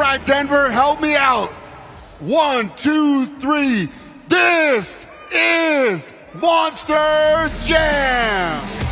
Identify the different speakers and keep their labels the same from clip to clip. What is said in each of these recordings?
Speaker 1: right, Denver, help me out. 1, 2, 3. This is Monster Jam.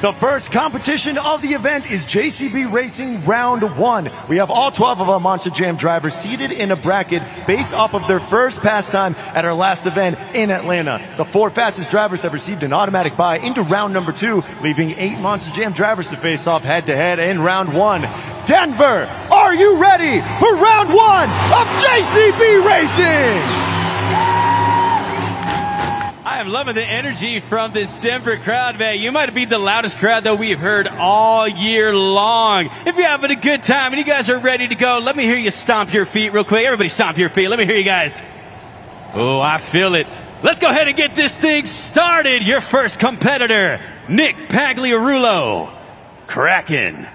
Speaker 2: The first competition of the event is JCB Racing Round 1. We have all 12 of our Monster Jam drivers seated in a bracket based off of their first pass time at our last event in Atlanta. The 4 fastest drivers have received an automatic bye into round number 2, leaving 8 Monster Jam drivers to face off head-to-head in round 1. Denver, are you ready for round 1 of JCB Racing?
Speaker 3: I am loving the energy from this Denver crowd, man. You might be the loudest crowd that we've heard all year long. If you're having a good time and you guys are ready to go, let me hear you stomp your feet real quick. Everybody stomp your feet. Let me hear you guys. Oh, I feel it. Let's go ahead and get this thing started. Your first competitor, Nick Pagliarulo, Kraken.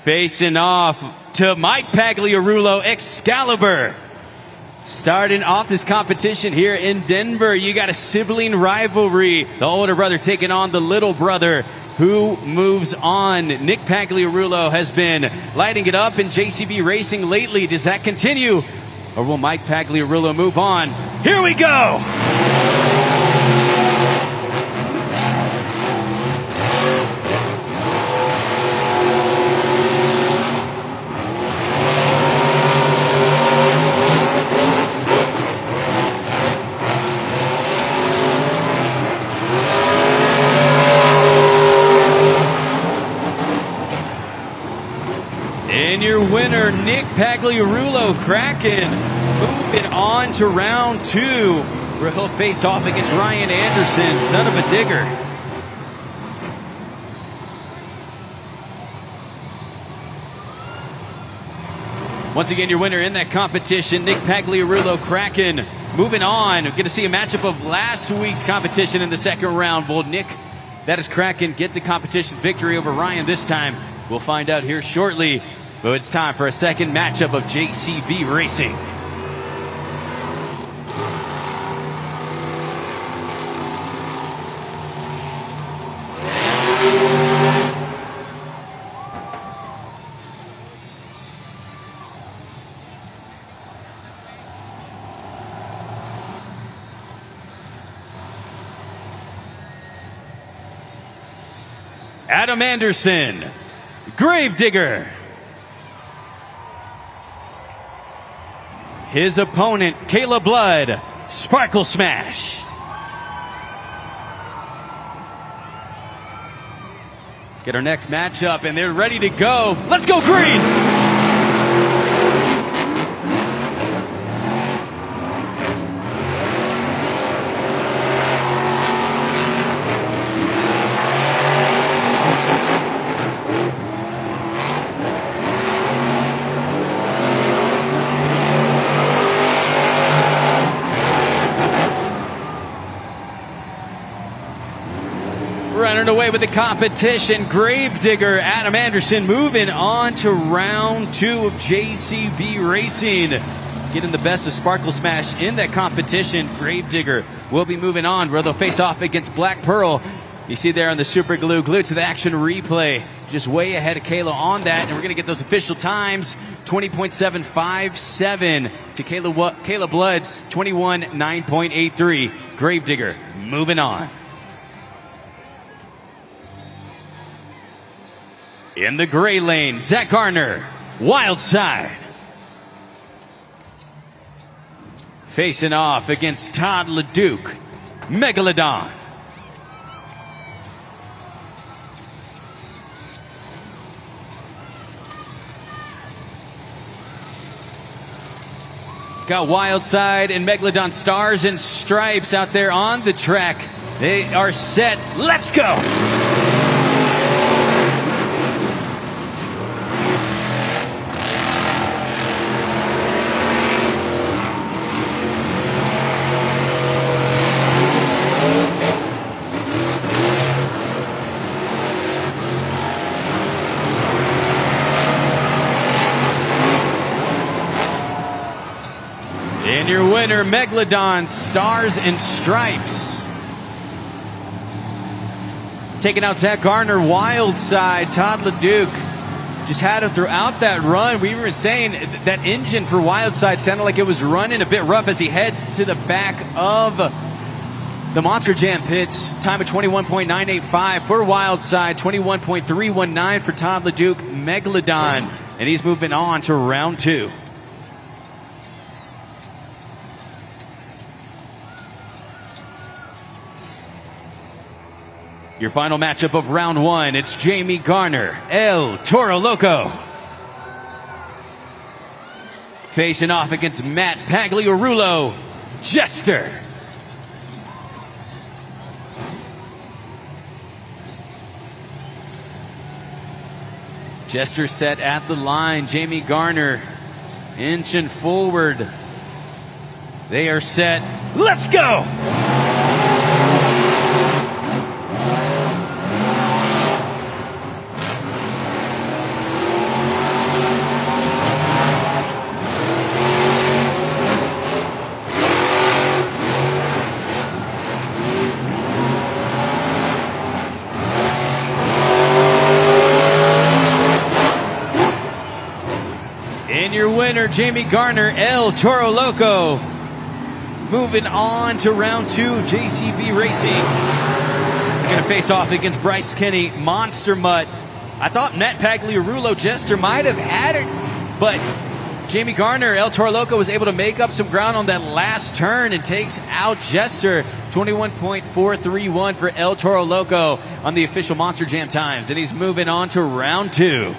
Speaker 3: Facing off to Mike Pagliarulo, Excalibur. Starting off this competition here in Denver, you got a sibling rivalry. The older brother taking on the little brother. Who moves on? Nick Pagliarulo has been lighting it up in JCB Racing lately. Does that continue? Or will Mike Pagliarulo move on? Here we go! And your winner, Nick Pagliarulo, Kraken, moving on to round 2, where he'll face off against Ryan Anderson, son of a digger. Once again, your winner in that competition, Nick Pagliarulo, Kraken, moving on. We're going to see a matchup of last week's competition in the second round. Will Nick, that is Kraken, get the competition victory over Ryan this time? We'll find out here shortly. But it's time for a second matchup of JCB Racing. Adam Anderson, Gravedigger. His opponent, Kayla Blood, Sparkle Smash. Get our next matchup, and they're ready to go. Let's go green! Running away with the competition, Gravedigger, Adam Anderson moving on to round 2 of JCB Racing. Getting the best of Sparkle Smash in that competition. Gravedigger will be moving on where they'll face off against Black Pearl. You see there on the Super Glue, glued to the action replay. Just way ahead of Kayla on that, and we're going to get those official times. 20.757 to Kayla Blood's 21.9.83. Gravedigger moving on. In the gray lane, Zach Garner, Wild Side. Facing off against Todd LeDuc, Megalodon. Got Wild Side and Megalodon Stars and Stripes out there on the track. They are set. Let's go! And your winner, Megalodon, Stars and Stripes. Taking out Zach Garner, Wild Side, Todd LeDuc. Just had him throughout that run. We were saying that engine for Wild Side sounded like it was running a bit rough as he heads to the back of the Monster Jam pits. Time of 21.985 for Wild Side, 21.319 for Todd LeDuc, Megalodon. And he's moving on to round 2. Your final matchup of round 1, it's Jamie Garner, El Toro Loco. Facing off against Matt Pagliarulo, Jester. Jester set at the line, Jamie Garner inching forward. They are set, let's go! And your winner, Jamie Garner, El Toro Loco. Moving on to round 2, JCB Racing. They're going to face off against Bryce Kenny, Monster Mutt. I thought Matt Pagliarulo, Jester might have had it, but Jamie Garner, El Toro Loco was able to make up some ground on that last turn and takes out Jester. 21.431 for El Toro Loco on the official Monster Jam times. And he's moving on to round 2.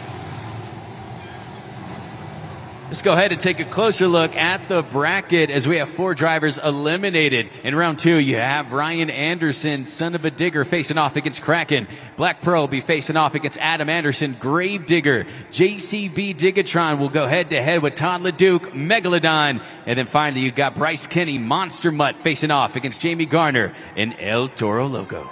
Speaker 3: Let's go ahead and take a closer look at the bracket as we have 4 drivers eliminated. In round 2, you have Ryan Anderson, son of a digger, facing off against Kraken. Black Pearl will be facing off against Adam Anderson, Gravedigger. JCB Digatron will go head-to-head with Todd LeDuc, Megalodon. And then finally, you've got Bryce Kenny, Monster Mutt, facing off against Jamie Garner and El Toro Loco.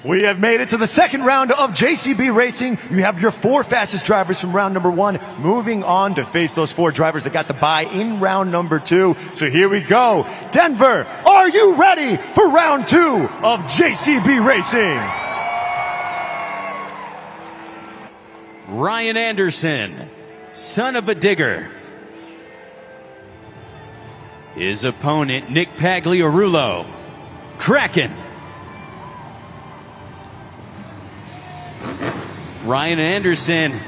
Speaker 2: We have made it to the second round of JCB Racing. You have your 4 fastest drivers from round number 1 moving on to face those 4 drivers that got the bye in round number 2. So here we go. Denver, are you ready for round 2 of JCB Racing?
Speaker 3: Ryan Anderson, son of a digger. His opponent, Nick Pagliarulo, Kraken. Ryan Anderson,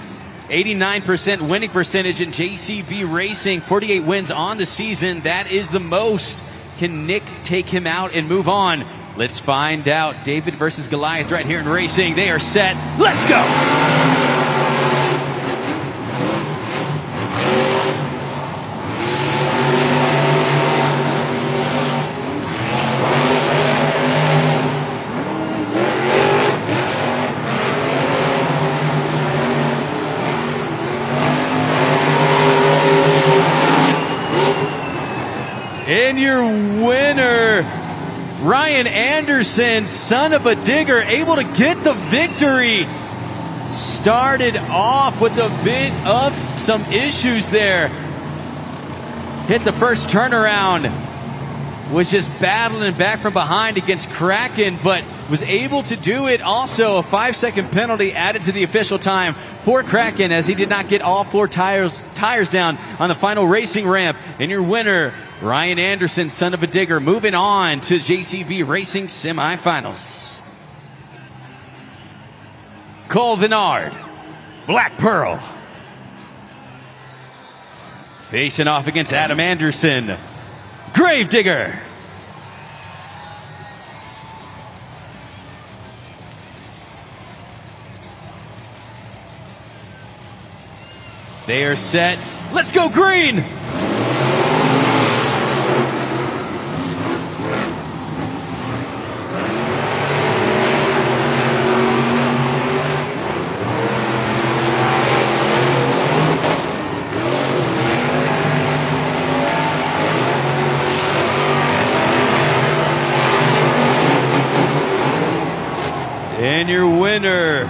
Speaker 3: 89% winning percentage in JCB Racing, 48 wins on the season. That is the most. Can Nick take him out and move on? Let's find out. David versus Goliath right here in racing. They are set. Let's go! And your winner, Ryan Anderson, son of a digger, able to get the victory. Started off with a bit of some issues there. Hit the first turnaround. Was just battling back from behind against Kraken, but was able to do it. Also, a 5-second penalty added to the official time for Kraken as he did not get all 4 tires down on the final racing ramp. And your winner, Ryan Anderson, son of a digger, moving on to JCB Racing semifinals. Colvinard, Black Pearl. Facing off against Adam Anderson, Gravedigger. They are set. Let's go green! And your winner,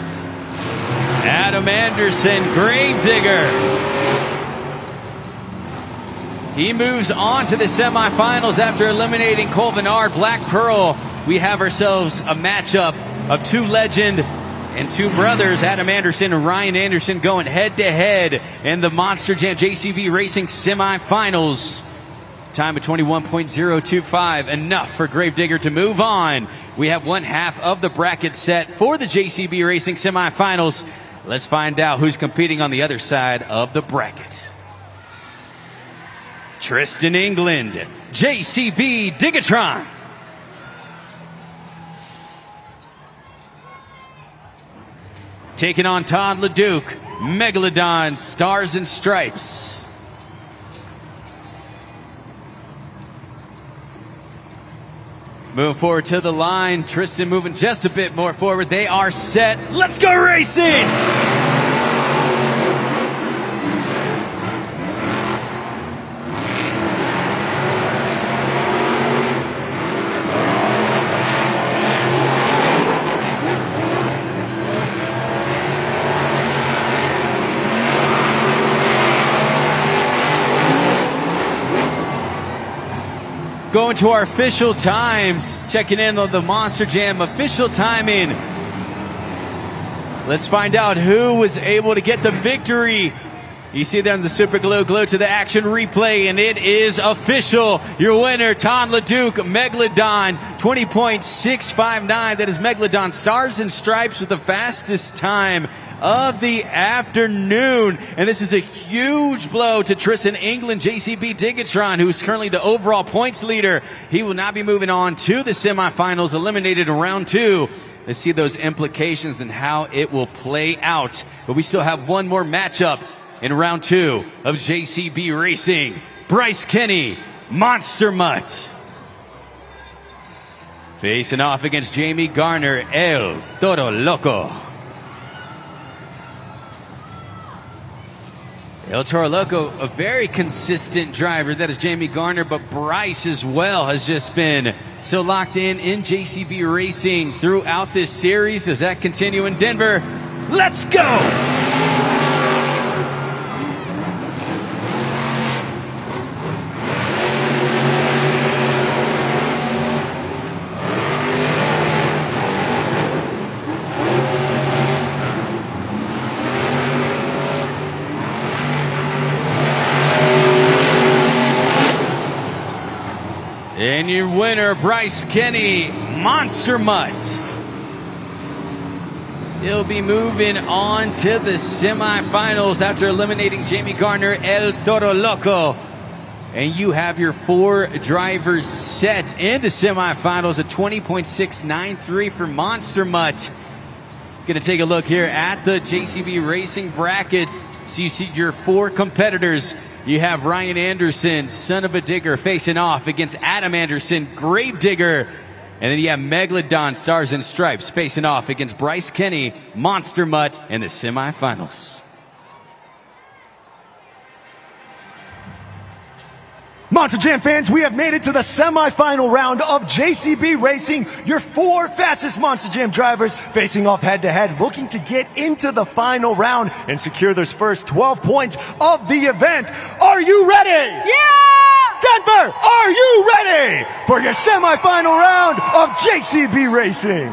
Speaker 3: Adam Anderson, Gravedigger. He moves on to the semifinals after eliminating Colvinard, Black Pearl. We have ourselves a matchup of two legend and two brothers, Adam Anderson and Ryan Anderson, going head-to-head in the Monster Jam JCB Racing semifinals. Time of 21.025, enough for Gravedigger to move on. We have one half of the bracket set for the JCB Racing semifinals. Let's find out who's competing on the other side of the bracket. Tristan England, JCB Digatron. Taking on Todd LeDuc, Megalodon, Stars and Stripes. Moving forward to the line, Tristan moving just a bit more forward. They are set. Let's go racing! Going to our official times, checking in on the Monster Jam official timing. Let's find out who was able to get the victory. You see them, the super glue to the action replay, and it is official. Your winner, Todd LeDuc, Megalodon, 20.659. That is Megalodon, Stars and Stripes with the fastest time of the afternoon. And this is a huge blow to Tristan England, JCB Digatron, who is currently the overall points leader. He will not be moving on to the semifinals, eliminated in round two. Let's see those implications and how it will play out. But we still have one more matchup in round two of JCB Racing. Bryce Kenny, Monster Mutt. Facing off against Jamie Garner, El Toro Loco. El Toro Loco, a very consistent driver. That is Jamie Garner, but Bryce as well has just been so locked in JCB Racing throughout this series. Does that continue in Denver? Let's go! And your winner, Bryce Kenny, Monster Mutt. He'll be moving on to the semifinals after eliminating Jamie Garner, El Toro Loco. And you have your four drivers set in the semifinals at 20.693 for Monster Mutt. Going to take a look here at the JCB Racing brackets. So you see your four competitors. You have Ryan Anderson, Son of a Digger, facing off against Adam Anderson, Gravedigger. And then you have Megalodon, Stars and Stripes, facing off against Bryce Kenny, Monster Mutt, in the semifinals.
Speaker 2: Monster Jam fans, we have made it to the semifinal round of JCB Racing. Your four fastest Monster Jam drivers facing off head-to-head, looking to get into the final round and secure their first 12 points of the event. Are you ready?
Speaker 4: Yeah!
Speaker 2: Denver, are you ready for your semifinal round of JCB Racing?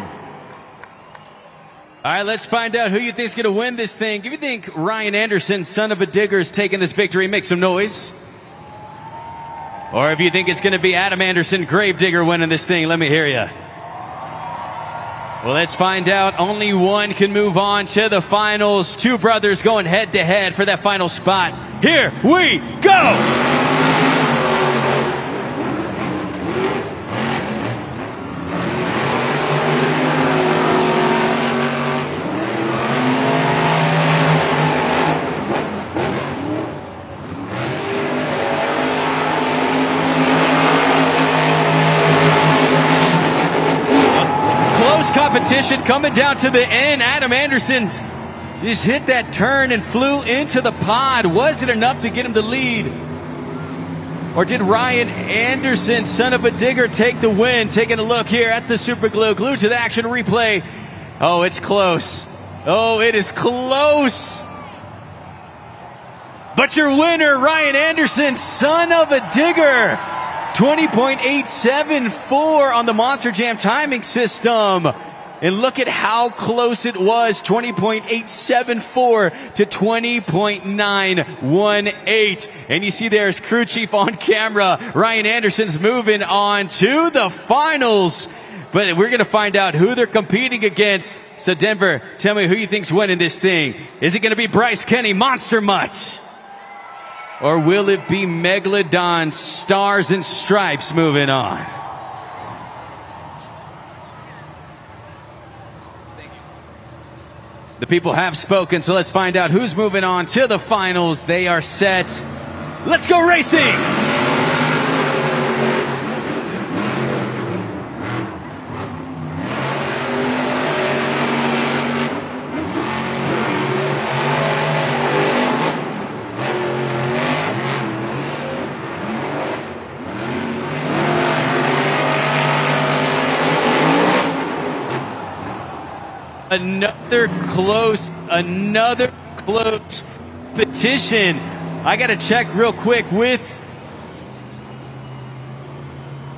Speaker 3: All right, let's find out who you think is going to win this thing. If you think Ryan Anderson, Son of a Digger, is taking this victory, make some noise. Or if you think it's going to be Adam Anderson, Gravedigger, winning this thing, let me hear you. Well, let's find out. Only one can move on to the finals. Two brothers going head to head for that final spot. Here we go! Competition coming down to the end. Adam Anderson just hit that turn and flew into the pod. Was it enough to get him the lead? Or did Ryan Anderson, son of a digger, take the win? Taking a look here at the Super Glue. Glued to the action replay. Oh, it's close. Oh, it is close. But your winner, Ryan Anderson, son of a digger. 20.874 on the Monster Jam timing system. And look at how close it was, 20.874 to 20.918. And you see there's crew chief on camera. Ryan Anderson's moving on to the finals. But we're going to find out who they're competing against. So Denver, tell me who you think's winning this thing. Is it going to be Bryce Kenny, Monster Mutt? Or will it be Megalodon, Stars and Stripes moving on? The people have spoken, so let's find out who's moving on to the finals. They are set. Let's go racing! Another close petition. I got to check real quick with.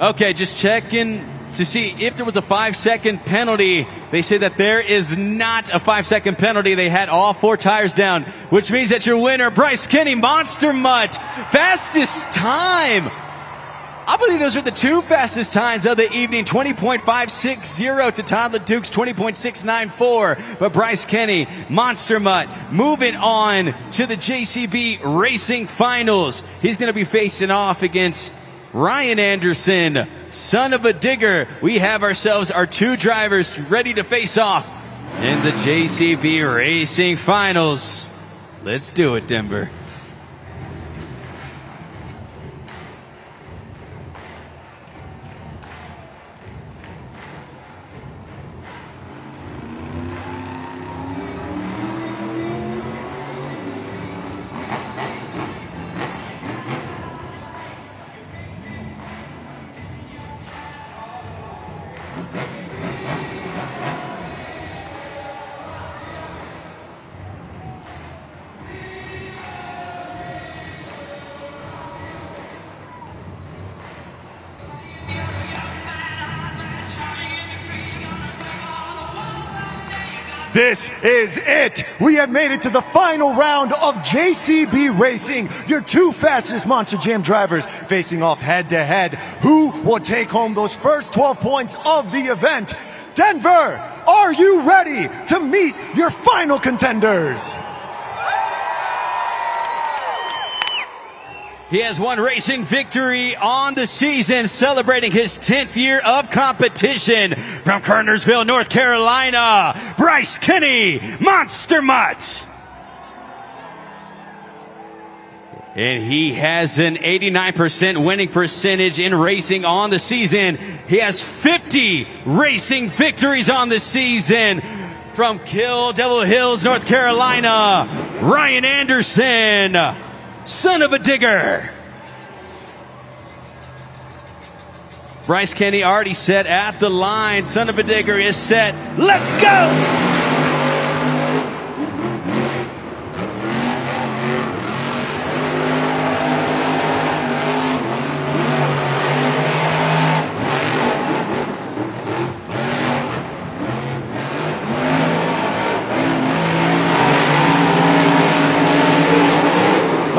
Speaker 3: Okay, just checking to see if there was a 5-second penalty. They say that there is not a 5-second penalty. They had all 4 tires down, which means that your winner, Bryce Kenny, Monster Mutt, fastest time. I believe those are the 2 fastest times of the evening, 20.560 to Todd LeDuc's 20.694. But Bryce Kenny, Monster Mutt, moving on to the JCB Racing Finals. He's going to be facing off against Ryan Anderson, son of a digger. We have ourselves our 2 drivers ready to face off in the JCB Racing Finals. Let's do it, Denver.
Speaker 2: This is it. We have made it to the final round of JCB Racing. Your 2 fastest Monster Jam drivers facing off head to head. Who will take home those first 12 points of the event? Denver, are you ready to meet your final contenders?
Speaker 3: He has one racing victory on the season, celebrating his 10th year of competition. From Kernersville, North Carolina, Bryce Kenny, Monster Mutt. And he has an 89% winning percentage in racing on the season. He has 50 racing victories on the season. From Kill Devil Hills, North Carolina, Ryan Anderson, son of a digger. Bryce Kenny already set at the line. Son of a digger is set. Let's go!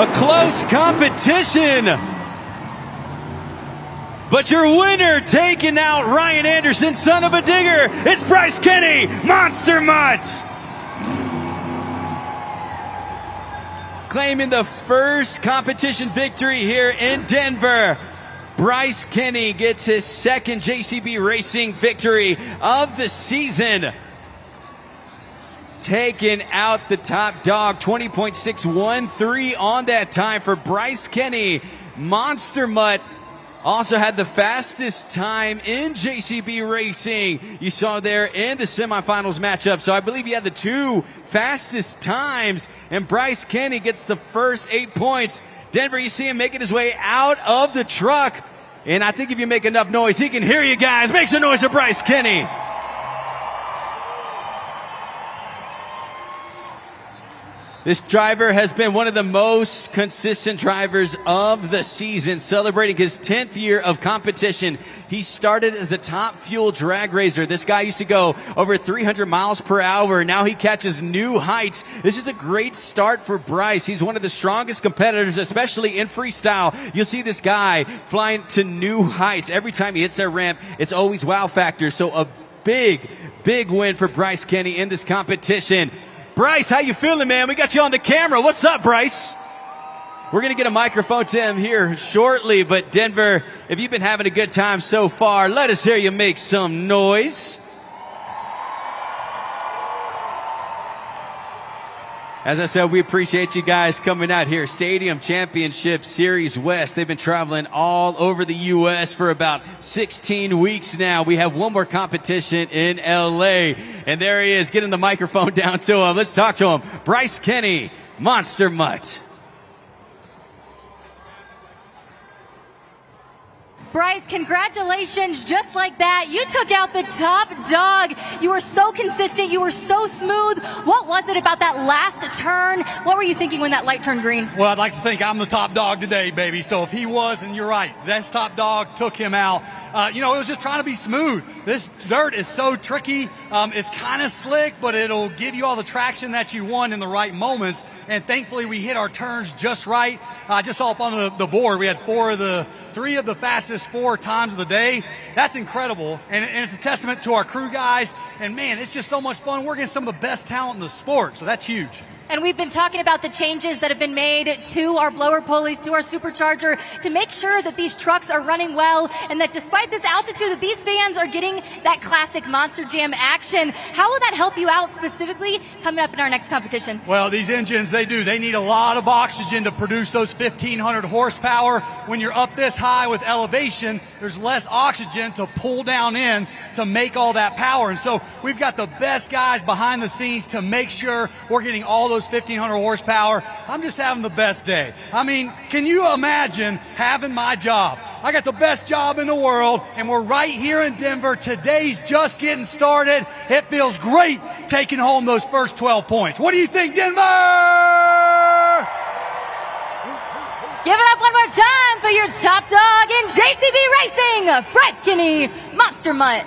Speaker 3: A close competition. But your winner, taking out Ryan Anderson, son of a digger, it's Bryce Kenny, Monster Mutt. Claiming the first competition victory here in Denver. Bryce Kenny gets his second JCB Racing victory of the season. Taking out the top dog, 20.613 on that time for Bryce Kenny. Monster Mutt also had the fastest time in JCB Racing. You saw there in the semifinals matchup. So I believe he had the two fastest times. And Bryce Kenny gets the first 8 points. Denver, you see him making his way out of the truck. And I think if you make enough noise, he can hear you guys. Make some noise for Bryce Kenny. This driver has been one of the most consistent drivers of the season, celebrating his 10th year of competition. He started as a top fuel drag racer. This guy used to go over 300 miles per hour. Now he catches new heights. This is a great start for Bryce. He's one of the strongest competitors, especially in freestyle. You'll see this guy flying to new heights. Every time he hits that ramp, it's always wow factor. So a big, big win for Bryce Kenny in this competition. Bryce, how you feeling, man? We got you on the camera. What's up, Bryce? We're going to get a microphone to him here shortly, but Denver, if you've been having a good time so far, let us hear you make some noise. As I said, we appreciate you guys coming out here. Stadium Championship Series West. They've been traveling all over the U.S. for about 16 weeks now. We have one more competition in L.A. And there he is, getting the microphone down to him. Let's talk to him. Bryce Kenny, Monster Mutt.
Speaker 4: Bryce, congratulations. Just like that, you took out the top dog. You were so consistent. You were so smooth. What was it about that last turn? What were you thinking when that light turned green?
Speaker 5: Well, I'd like to think I'm the top dog today, baby. So if he was, and you're right, this top dog took him out. It was just trying to be smooth. This dirt is so tricky. It's kind of slick, but it'll give you all the traction that you want in the right moments. And thankfully, we hit our turns just right. I just saw up on the board, we had three of the fastest 4 times of the day. That's incredible. And it's a testament to our crew guys. And man, it's just so much fun. We're getting some of the best talent in the sport. So that's huge.
Speaker 4: And we've been talking about the changes that have been made to our blower pulleys, to our supercharger, to make sure that these trucks are running well, and that despite this altitude, that these fans are getting that classic Monster Jam action. How will that help you out specifically coming up in our next competition?
Speaker 5: Well, these engines, they need a lot of oxygen to produce those 1,500 horsepower. When you're up this high with elevation, there's less oxygen to pull down in to make all that power. And so we've got the best guys behind the scenes to make sure we're getting all those 1,500 horsepower. I'm just having the best day. I mean, can you imagine having my job? I got the best job in the world, and we're right here in Denver. Today's just getting started. It feels great taking home those first 12 points. What do you think, Denver?
Speaker 4: Give it up one more time for your top dog in JCB Racing, Bryce Kenny, Monster Mutt.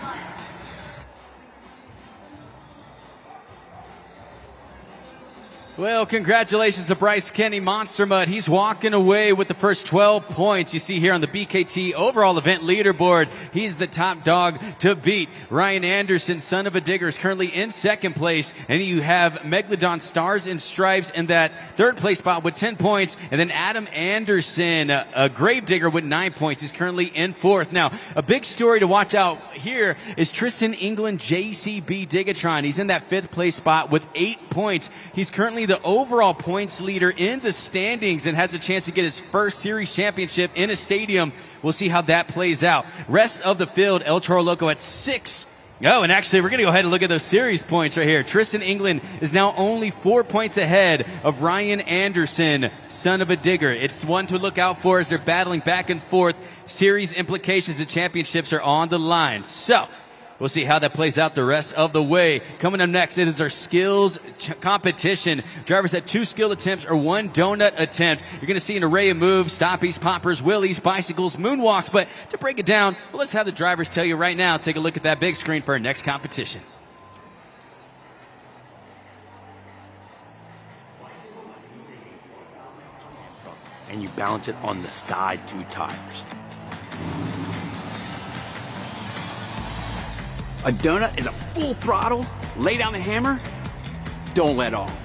Speaker 3: Well, congratulations to Bryce Kenny, Monster Mutt. He's walking away with the first 12 points. You see here on the BKT overall event leaderboard, he's the top dog to beat. Ryan Anderson, son of a digger, is currently in second place. And you have Megalodon Stars and Stripes in that third place spot with 10 points. And then Adam Anderson, a Gravedigger with 9 points. He's currently in fourth. Now, a big story to watch out here is Tristan England, JCB Digatron. He's in that fifth place spot with 8 points. He's currently the overall points leader in the standings and has a chance to get his first series championship in a stadium. We'll see how that plays out. Rest of the field, El Toro Loco at 6. Oh, and actually, we're going to go ahead and look at those series points right here. Tristan England is now only 4 points ahead of Ryan Anderson, son of a digger. It's one to look out for as they're battling back and forth. Series implications and championships are on the line. So, we'll see how that plays out the rest of the way. Coming up next, it is our skills competition. Drivers had 2 skill attempts or 1 donut attempt. You're going to see an array of moves, stoppies, poppers, wheelies, bicycles, moonwalks. But to break it down, well, let's have the drivers tell you right now. Take a look at that big screen for our next competition.
Speaker 6: And you balance it on the side 2 tires. A donut is a full throttle. Lay down the hammer. Don't let off.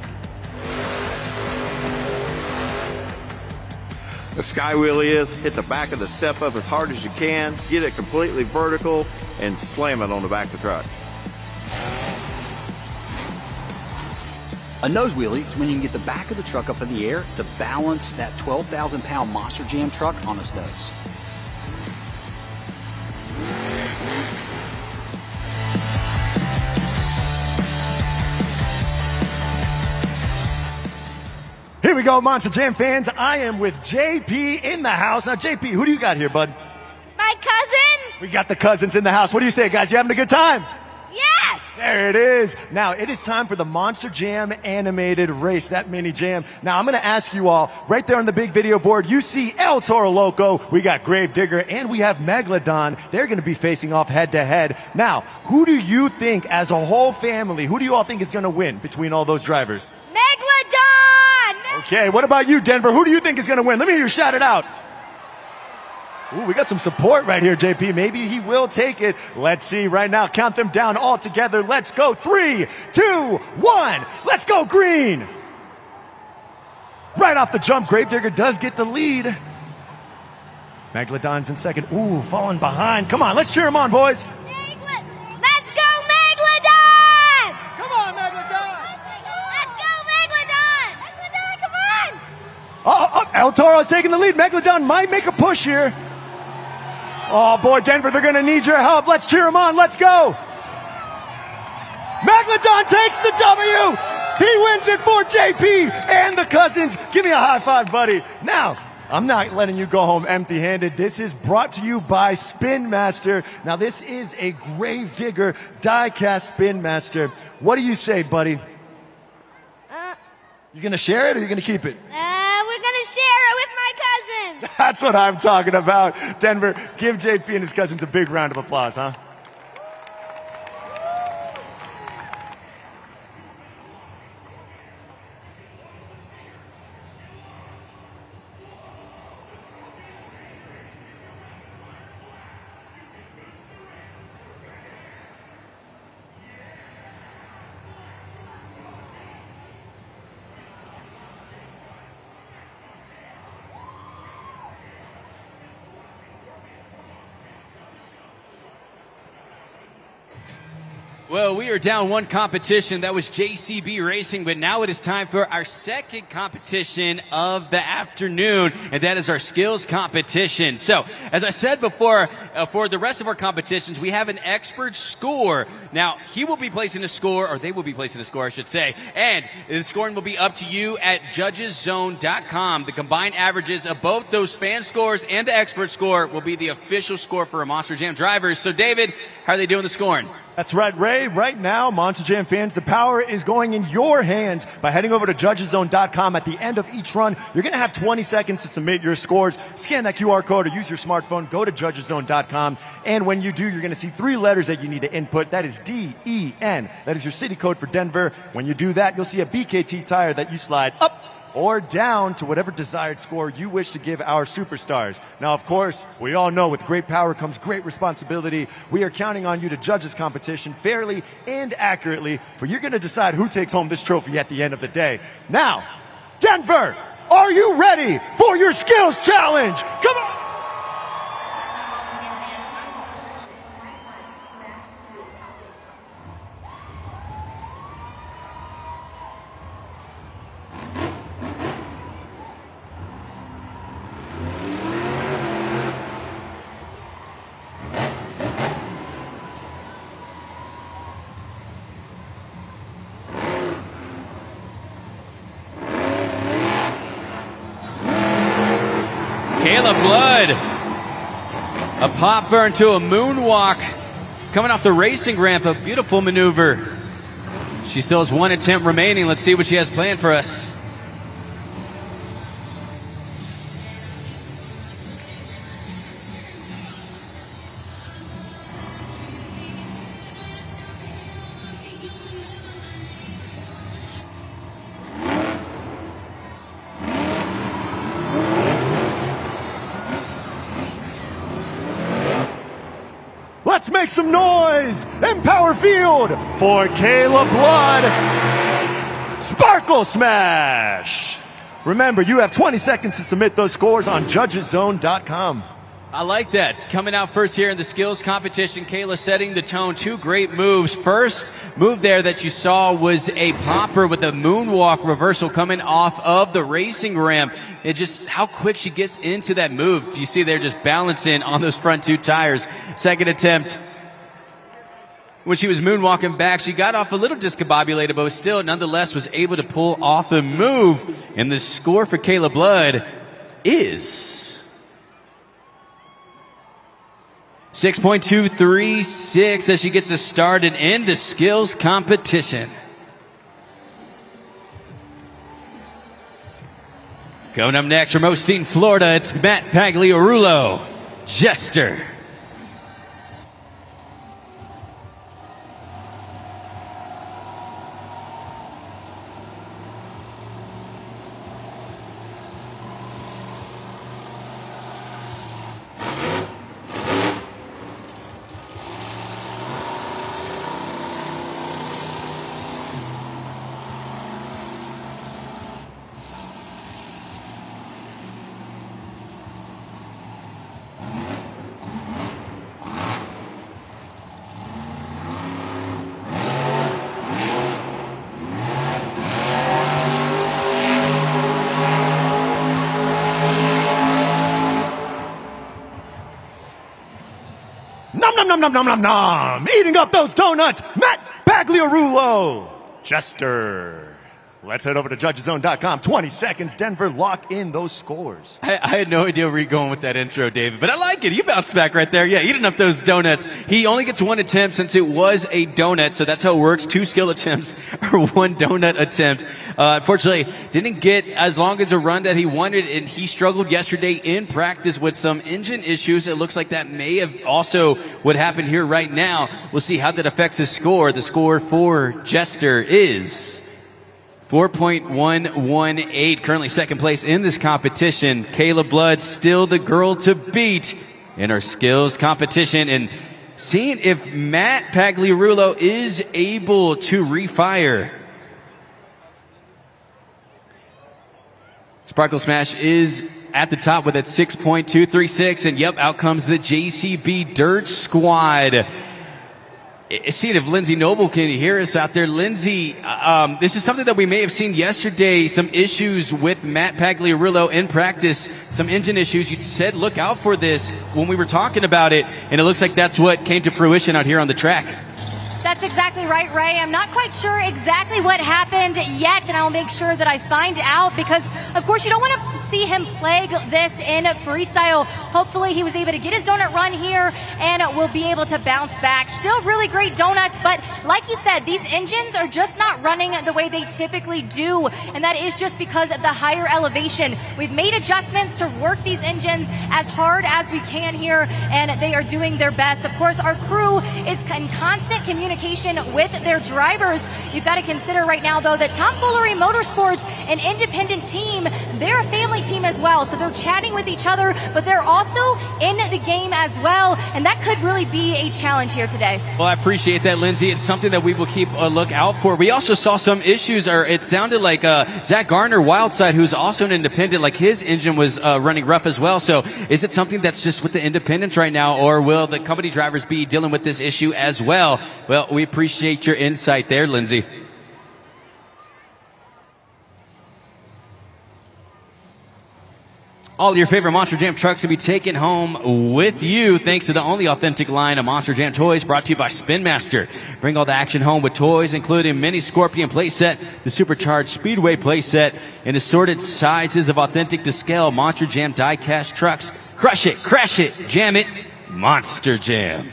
Speaker 7: A sky wheelie is hit the back of the step up as hard as you can, get it completely vertical, and slam it on the back of the truck.
Speaker 6: A nose wheelie is when you can get the back of the truck up in the air to balance that 12,000-pound Monster Jam truck on its nose.
Speaker 2: Here we go, Monster Jam fans. I am with JP in the house. Now, JP, who do you got here, bud?
Speaker 4: My cousins?
Speaker 2: We got the cousins in the house. What do you say, guys? You having a good time?
Speaker 4: Yes!
Speaker 2: There it is. Now, it is time for the Monster Jam animated race, that mini jam. Now, I'm going to ask you all, right there on the big video board, you see El Toro Loco, we got Gravedigger, and we have Megalodon. They're going to be facing off head-to-head. Now, who do you think, as a whole family, who do you all think is going to win between all those drivers?
Speaker 4: Megalodon!
Speaker 2: Okay, what about you, Denver? Who do you think is going to win? Let me hear you shout it out. Ooh, we got some support right here, JP. Maybe he will take it. Let's see right now. Count them down all together. Let's go. 3, 2, 1. Let's go green. Right off the jump, Gravedigger does get the lead. Megalodon's in second. Ooh, falling behind. Come on, let's cheer him on, boys.
Speaker 4: Let's go, Megalodon!
Speaker 2: Come on, Megalodon.
Speaker 4: Let's go, Megalodon! Megalodon, come on!
Speaker 2: El Toro's taking the lead. Megalodon might make a push here. Oh, boy, Denver, they're going to need your help. Let's cheer him on. Let's go. Megalodon takes the W. He wins it for JP and the cousins. Give me a high five, buddy. Now, I'm not letting you go home empty-handed. This is brought to you by Spin Master. Now, this is a Gravedigger die-cast Spin Master. What do you say, buddy? You going to share it or you going to keep it?
Speaker 4: We're gonna share it with my cousins.
Speaker 2: That's what I'm talking about. Denver, give JP and his cousins a big round of applause, huh?
Speaker 3: Well, we are down one competition. That was JCB Racing, but now it is time for our second competition of the afternoon, and that is our skills competition. So, as I said before, for the rest of our competitions, we have an expert score. Now, he will be placing a score, or they will be placing a score, I should say, and the scoring will be up to you at judgeszone.com. The combined averages of both those fan scores and the expert score will be the official score for our Monster Jam drivers. So, David, how are they doing the scoring?
Speaker 2: That's right, Ray. Right now, Monster Jam fans, the power is going in your hands by heading over to judgeszone.com. At the end of each run, you're going to have 20 seconds to submit your scores. Scan that QR code or use your smartphone. Go to judgeszone.com. And when you do, you're going to see 3 letters that you need to input. That is D-E-N. That is your city code for Denver. When you do that, you'll see a BKT tire that you slide up or down to whatever desired score you wish to give our superstars. Now, of course, we all know with great power comes great responsibility. We are counting on you to judge this competition fairly and accurately, for you're going to decide who takes home this trophy at the end of the day. Now, Denver, are you ready for your skills challenge? Come on!
Speaker 3: Caleb Blood, a pop burn to a moonwalk coming off the racing ramp, a beautiful maneuver. She still has 1 attempt remaining. Let's see what she has planned for us.
Speaker 2: Let's Let's make some noise in Power Field for Kayla Blood. Sparkle Smash! Remember, you have 20 seconds to submit those scores on judgeszone.com.
Speaker 3: I like that. Coming out first here in the skills competition, Kayla setting the tone. Two great moves. First move there that you saw was a popper with a moonwalk reversal coming off of the racing ramp. It just how quick she gets into that move. You see there just balancing on those front two tires. Second attempt, when she was moonwalking back, she got off a little discombobulated, but still nonetheless was able to pull off the move. And the score for Kayla Blood is 6.236 as she gets us started in the skills competition. Coming up next from Osteen, Florida, it's Matt Pagliarulo, Jester.
Speaker 2: Nom, nom, nom, nom, nom. Eating up those donuts, Matt Pagliarulo, Jester. Let's head over to judgeszone.com. 20 seconds, Denver, lock in those scores.
Speaker 3: I had no idea where you're going with that intro, David, but I like it. You bounced back right there. Yeah, eating up those donuts. He only gets one attempt since it was a donut, so that's how it works. 2 skill attempts or 1 donut attempt. Unfortunately, didn't get as long as a run that he wanted, and he struggled yesterday in practice with some engine issues. It looks like that may have also what happened here right now. We'll see how that affects his score. The score for Jester is 4.118, currently second place in this competition. Kayla Blood still the girl to beat in our skills competition. And seeing if Matt Pagliarulo is able to refire. Sparkle Smash is at the top with that 6.236. And yep, out comes the JCB Dirt Squad. See if Lindsay Noble can hear us out there. Lindsay, this is something that we may have seen yesterday, some issues with Matt Pagliarulo in practice, some engine issues. You said look out for this when we were talking about it, and it looks like that's what came to fruition out here on the track.
Speaker 4: That's exactly right, Ray. I'm not quite sure exactly what happened yet, and I'll make sure that I find out because, of course, you don't want to see him plague this in freestyle. Hopefully he was able to get his donut run here and will be able to bounce back. Still really great donuts, but like you said, these engines are just not running the way they typically do, and that is just because of the higher elevation. We've made adjustments to work these engines as hard as we can here, and they are doing their best. Of course, our crew is in constant communication with their drivers. You've got to consider right now, though, that Tomfoolery Motorsports, an independent team, they're a family team as well. So they're chatting with each other, but they're also in the game as well. And that could really be a challenge here today.
Speaker 3: Well, I appreciate that, Lindsay. It's something that we will keep a look out for. We also saw some issues, or it sounded like Zach Garner, Wildside, who's also an independent, like his engine was running rough as well. So is it something that's just with the independents right now, or will the company drivers be dealing with this issue as well? Well, we appreciate your insight there, Lindsay. All your favorite Monster Jam trucks will be taken home with you thanks to the only authentic line of Monster Jam toys brought to you by Spin Master. Bring all the action home with toys including Mini Scorpion playset, the Supercharged Speedway playset, and assorted sizes of authentic to scale Monster Jam die-cast trucks. Crush it, crash it, jam it, Monster Jam.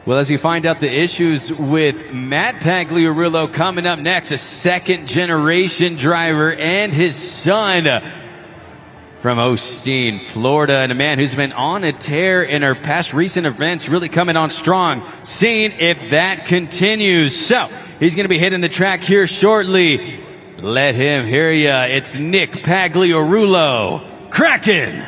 Speaker 3: Well, as you find out the issues with Matt Pagliarulo coming up next, a second-generation driver and his son from Osteen, Florida, and a man who's been on a tear in our past recent events, really coming on strong, seeing if that continues. So, he's going to be hitting the track here shortly. Let him hear ya. It's Nick Pagliarulo, Kraken.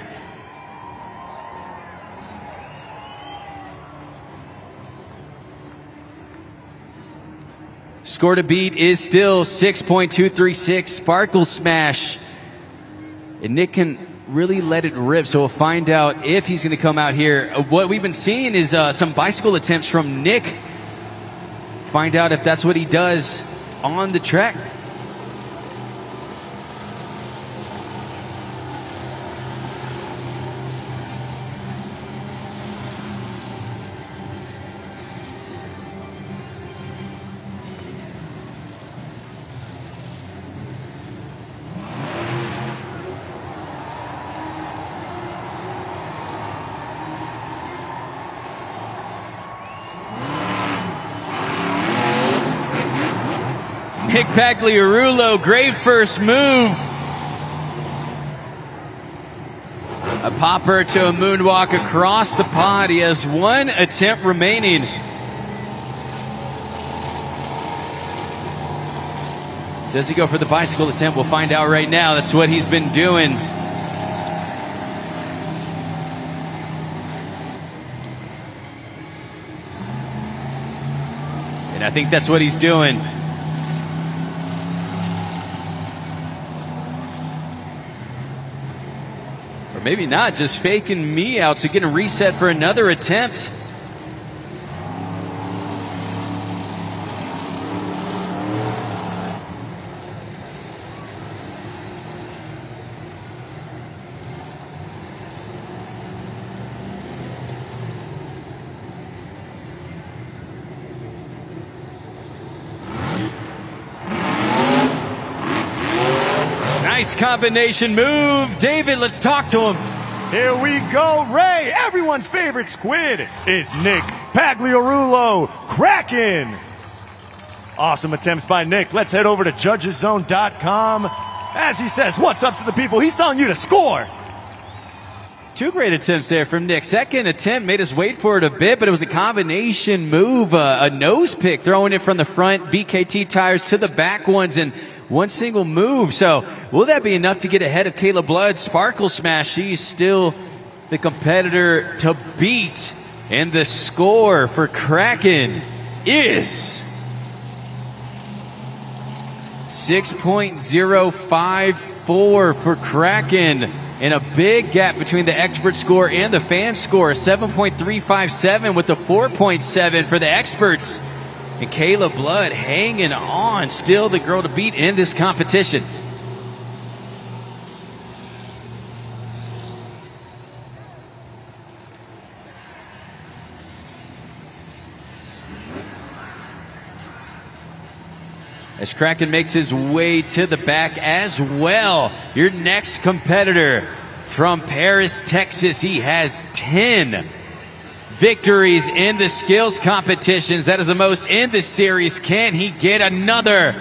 Speaker 3: Score to beat is still 6.236. Sparkle Smash. And Nick can really let it rip, so we'll find out if he's going to come out here. What we've been seeing is some bicycle attempts from Nick. Find out if that's what he does on the track. Nick Pagliarulo, great first move. A popper to a moonwalk across the pod. He has one attempt remaining. Does he go for the bicycle attempt? We'll find out right now. That's what he's been doing. And I think that's what he's doing. Or maybe not, just faking me out to get a reset for another attempt. Nice combination move. David, let's talk to him.
Speaker 2: Here we go, Ray. Everyone's favorite squid is Nick Pagliarulo, Kraken. Awesome attempts by Nick. Let's head over to judgeszone.com. As he says, what's up to the people? He's telling you to score.
Speaker 3: Two great attempts there from Nick. Second attempt made us wait for it a bit, but it was a combination move, a nose pick, throwing it from the front BKT tires to the back ones, and one single move. So will that be enough to get ahead of Kayla Blood? Sparkle Smash, she's still the competitor to beat. And the score for Kraken is 6.054 for Kraken. And a big gap between the expert score and the fan score. 7.357 with the 4.7 for the experts. And Kayla Blood hanging on, still the girl to beat in this competition. As Kraken makes his way to the back as well. Your next competitor from Paris, Texas. He has 10 victories in the skills competitions. That is the most in the series. Can he get another?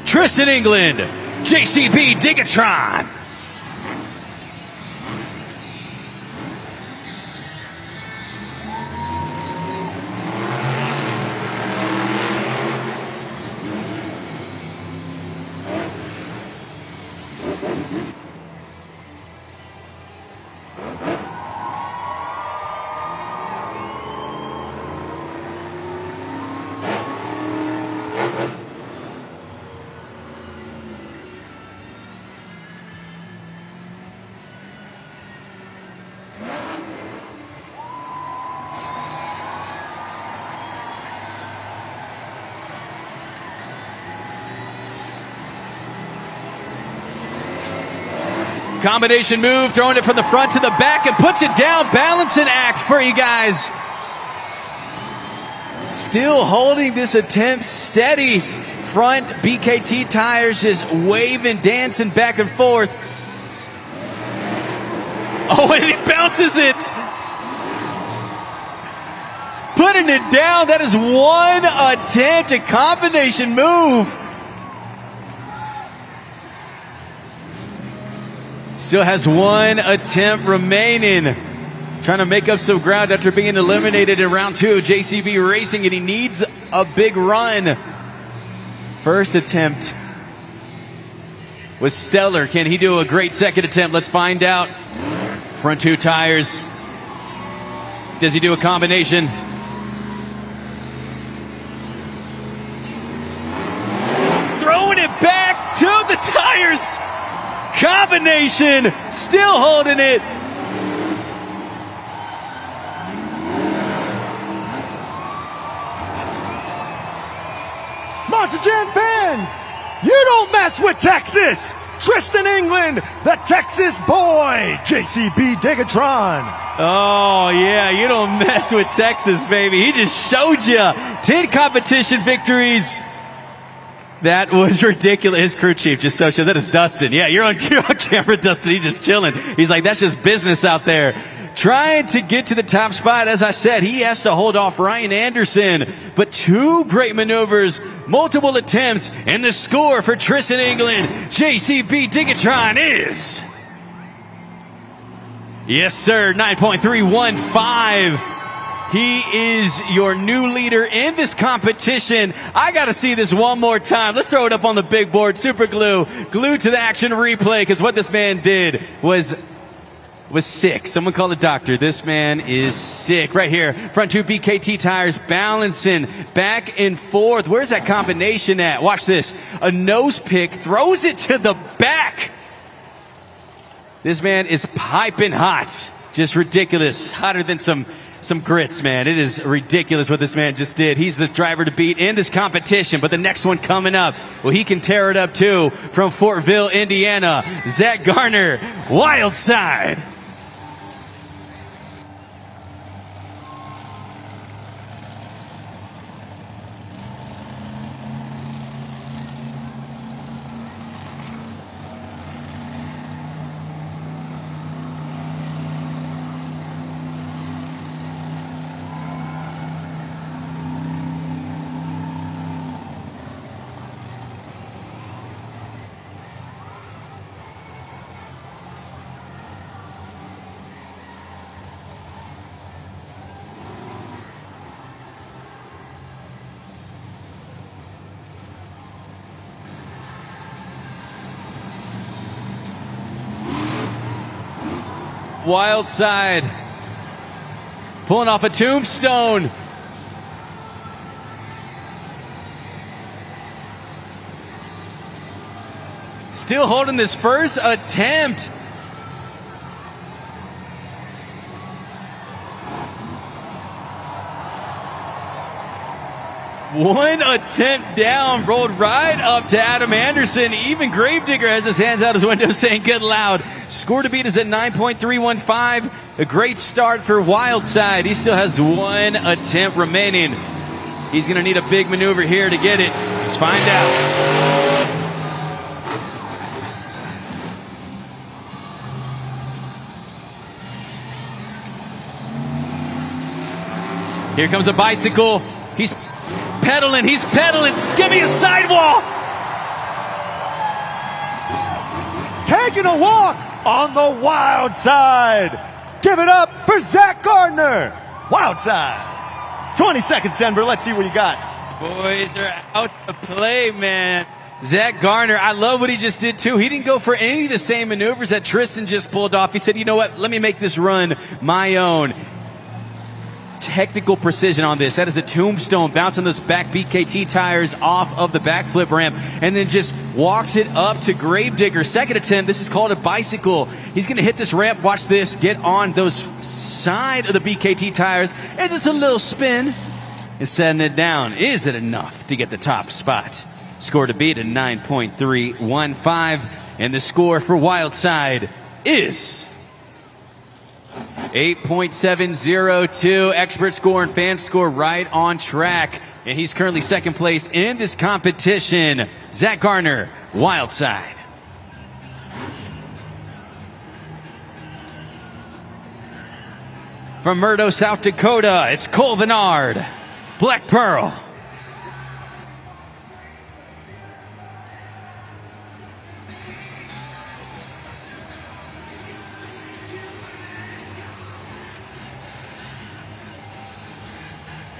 Speaker 3: Tristan England, JCB Digatron. Combination move, throwing it from the front to the back and puts it down. Balancing act for you guys. Still holding this attempt steady. Front BKT tires just waving, dancing back and forth. Oh, and he bounces it. Putting it down. That is one attempt, a combination move. Still has one attempt remaining. Trying to make up some ground after being eliminated in round 2 of JCB Racing, and he needs a big run. First attempt was stellar. Can he do a great second attempt? Let's find out. Front two tires. Does he do a combination? Throwing it back to the tires. Combination. Still holding it.
Speaker 2: Monster Jam fans, you don't mess with Texas. Tristan England, the Texas boy, JCB Diggatron.
Speaker 3: Oh, yeah, you don't mess with Texas, baby. He just showed you 10 competition victories. That was ridiculous. His crew chief just showed you. That is Dustin. Yeah, you're on camera, Dustin. He's just chilling. He's like, that's just business out there. Trying to get to the top spot, as I said, he has to hold off Ryan Anderson. But 2 great maneuvers, multiple attempts, and the score for Tristan England, JCB Diggatron is... Yes, sir, 9.315. He is your new leader in this competition. I got to see this one more time. Let's throw it up on the big board. Super glue. Glued to the action replay, because what this man did was sick. Someone call the doctor. This man is sick. Right here, front two BKT tires balancing back and forth. Where's that combination at? Watch this. A nose pick, throws it to the back. This man is piping hot. Just ridiculous. Hotter than some grits, man. It is ridiculous what this man just did. He's the driver to beat in this competition, but the next one coming up, well, he can tear it up too. From Fortville, Indiana, Zach Garner, Wild Side. Wild Side pulling off a tombstone. Still holding this first attempt. One attempt down, rolled right up to Adam Anderson. Even Gravedigger has his hands out his window saying get loud. Score to beat is at 9.315. A great start for Wild Side. He still has one attempt remaining. He's going to need a big maneuver here to get it. Let's find out. Here comes a bicycle. He's pedaling. Give me a sidewall.
Speaker 2: Taking a walk on the Wild Side. Give it up for Zach Gardner. Wild Side. 20 seconds, Denver. Let's see what you got.
Speaker 3: Boys are out to play, man. Zach Garner, I love what he just did, too. He didn't go for any of the same maneuvers that Tristan just pulled off. He said, you know what? Let me make this run my own. Technical precision on this. That is a tombstone, bouncing those back BKT tires off of the backflip ramp, and then just walks it up to Gravedigger. Second attempt. This is called a bicycle. He's going to hit this ramp. Watch this. Get on those side of the BKT tires, and just a little spin and setting it down. Is it enough to get the top spot? Score to beat at 9.315, and the score for Wild Side is 8.702. Expert score and fan score right on track. And he's currently second place in this competition. Zach Garner, Wild Side. From Murdo, South Dakota, it's Cole Vinard, Black Pearl.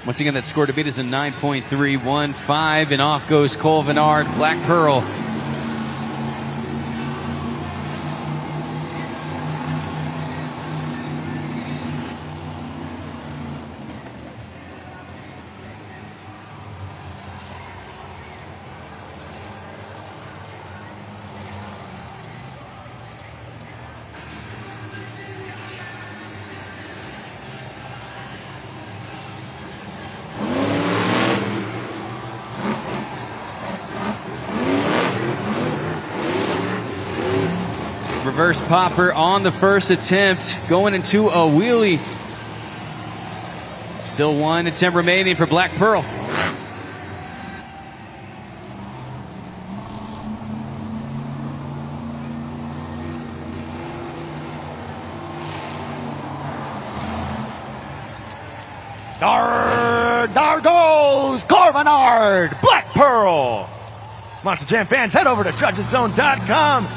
Speaker 3: Once again, that score to beat is a 9.315, and off goes Cole Vinard, Black Pearl. Reverse popper on the first attempt, going into a wheelie. Still one attempt remaining for Black Pearl.
Speaker 2: There goes Corvinard, Black Pearl. Monster Jam fans, head over to judgeszone.com.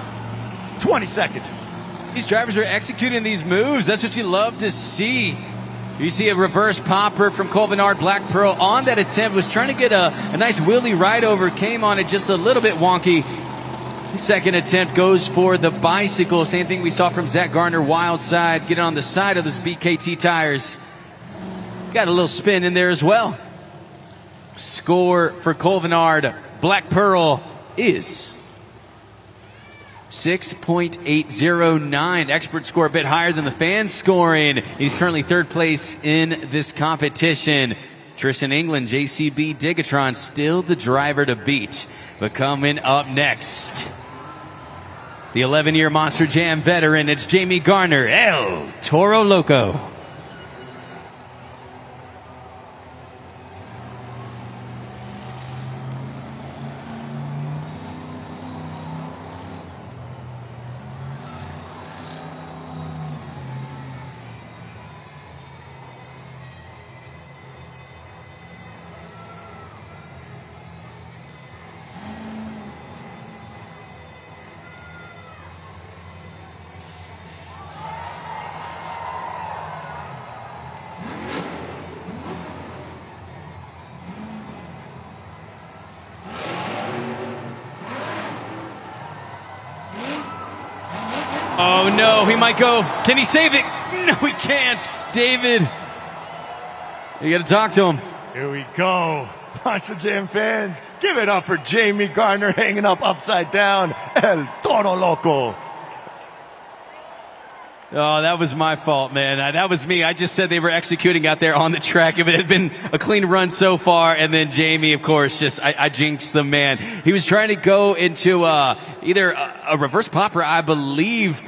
Speaker 2: 20 seconds.
Speaker 3: These drivers are executing these moves. That's what you love to see. You see a reverse popper from Corvinard. Black Pearl on that attempt was trying to get a nice wheelie ride over, came on it just a little bit wonky. Second attempt goes for the bicycle. Same thing we saw from Zach Garner, wild side. Get it on the side of those BKT tires. Got a little spin in there as well. Score for Corvinard. Black Pearl is 6.809. Expert score a bit higher than the fans scoring. He's currently third place in this competition. Tristan England, JCB Digatron, still the driver to beat. But coming up next, the 11-year Monster Jam veteran, it's Jamie Garner, El Toro Loco. Oh no, he might go. Can he save it? No, he can't. David, you got to talk to him.
Speaker 2: Here we go. Monster Jam fans, give it up for Jamie Garner hanging up upside down. El Toro Loco.
Speaker 3: Oh, that was my fault, man. That was me. I just said they were executing out there on the track. If it had been a clean run so far, and then Jamie, of course, I jinxed the man. He was trying to go into either a reverse popper, I believe.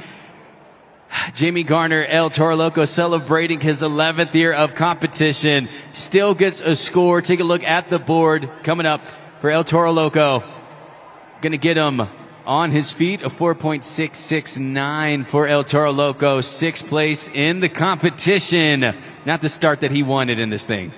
Speaker 3: Jamie Garner, El Toro Loco, celebrating his 11th year of competition. Still gets a score. Take a look at the board coming up for El Toro Loco. Gonna get him on his feet, a 4.669 for El Toro Loco, 6th place in the competition. Not the start that he wanted in this thing.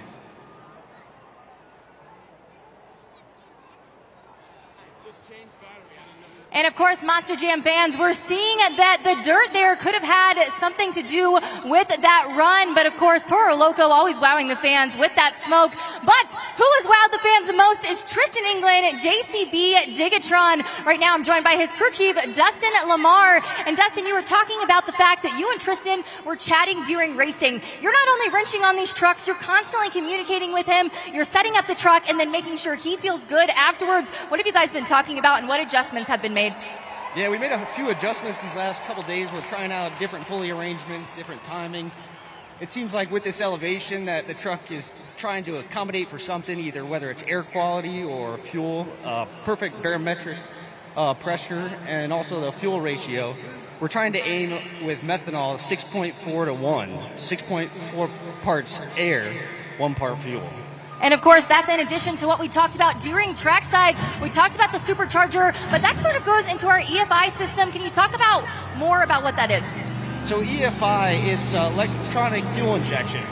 Speaker 4: And of course, Monster Jam fans, we're seeing that the dirt there could have had something to do with that run. But of course, Toro Loco always wowing the fans with that smoke. But who has wowed the fans the most is Tristan England, JCB Digatron. Right now, I'm joined by his crew chief, Dustin Lamar. And Dustin, you were talking about the fact that you and Tristan were chatting during racing. You're not only wrenching on these trucks, you're constantly communicating with him. You're setting up the truck and then making sure he feels good afterwards. What have you guys been talking about and what adjustments have been made?
Speaker 8: Yeah, we made a few adjustments these last couple days. We're trying out different pulley arrangements, different timing. It seems like with this elevation that the truck is trying to accommodate for something, either whether it's air quality or fuel, perfect barometric pressure, and also the fuel ratio. We're trying to aim with methanol 6.4 to 1, 6.4 parts air, 1 part fuel.
Speaker 4: And of course, that's in addition to what we talked about during trackside. We talked about the supercharger, but that sort of goes into our EFI system. Can you talk about more about what that is?
Speaker 8: So EFI, it's electronic fuel injection.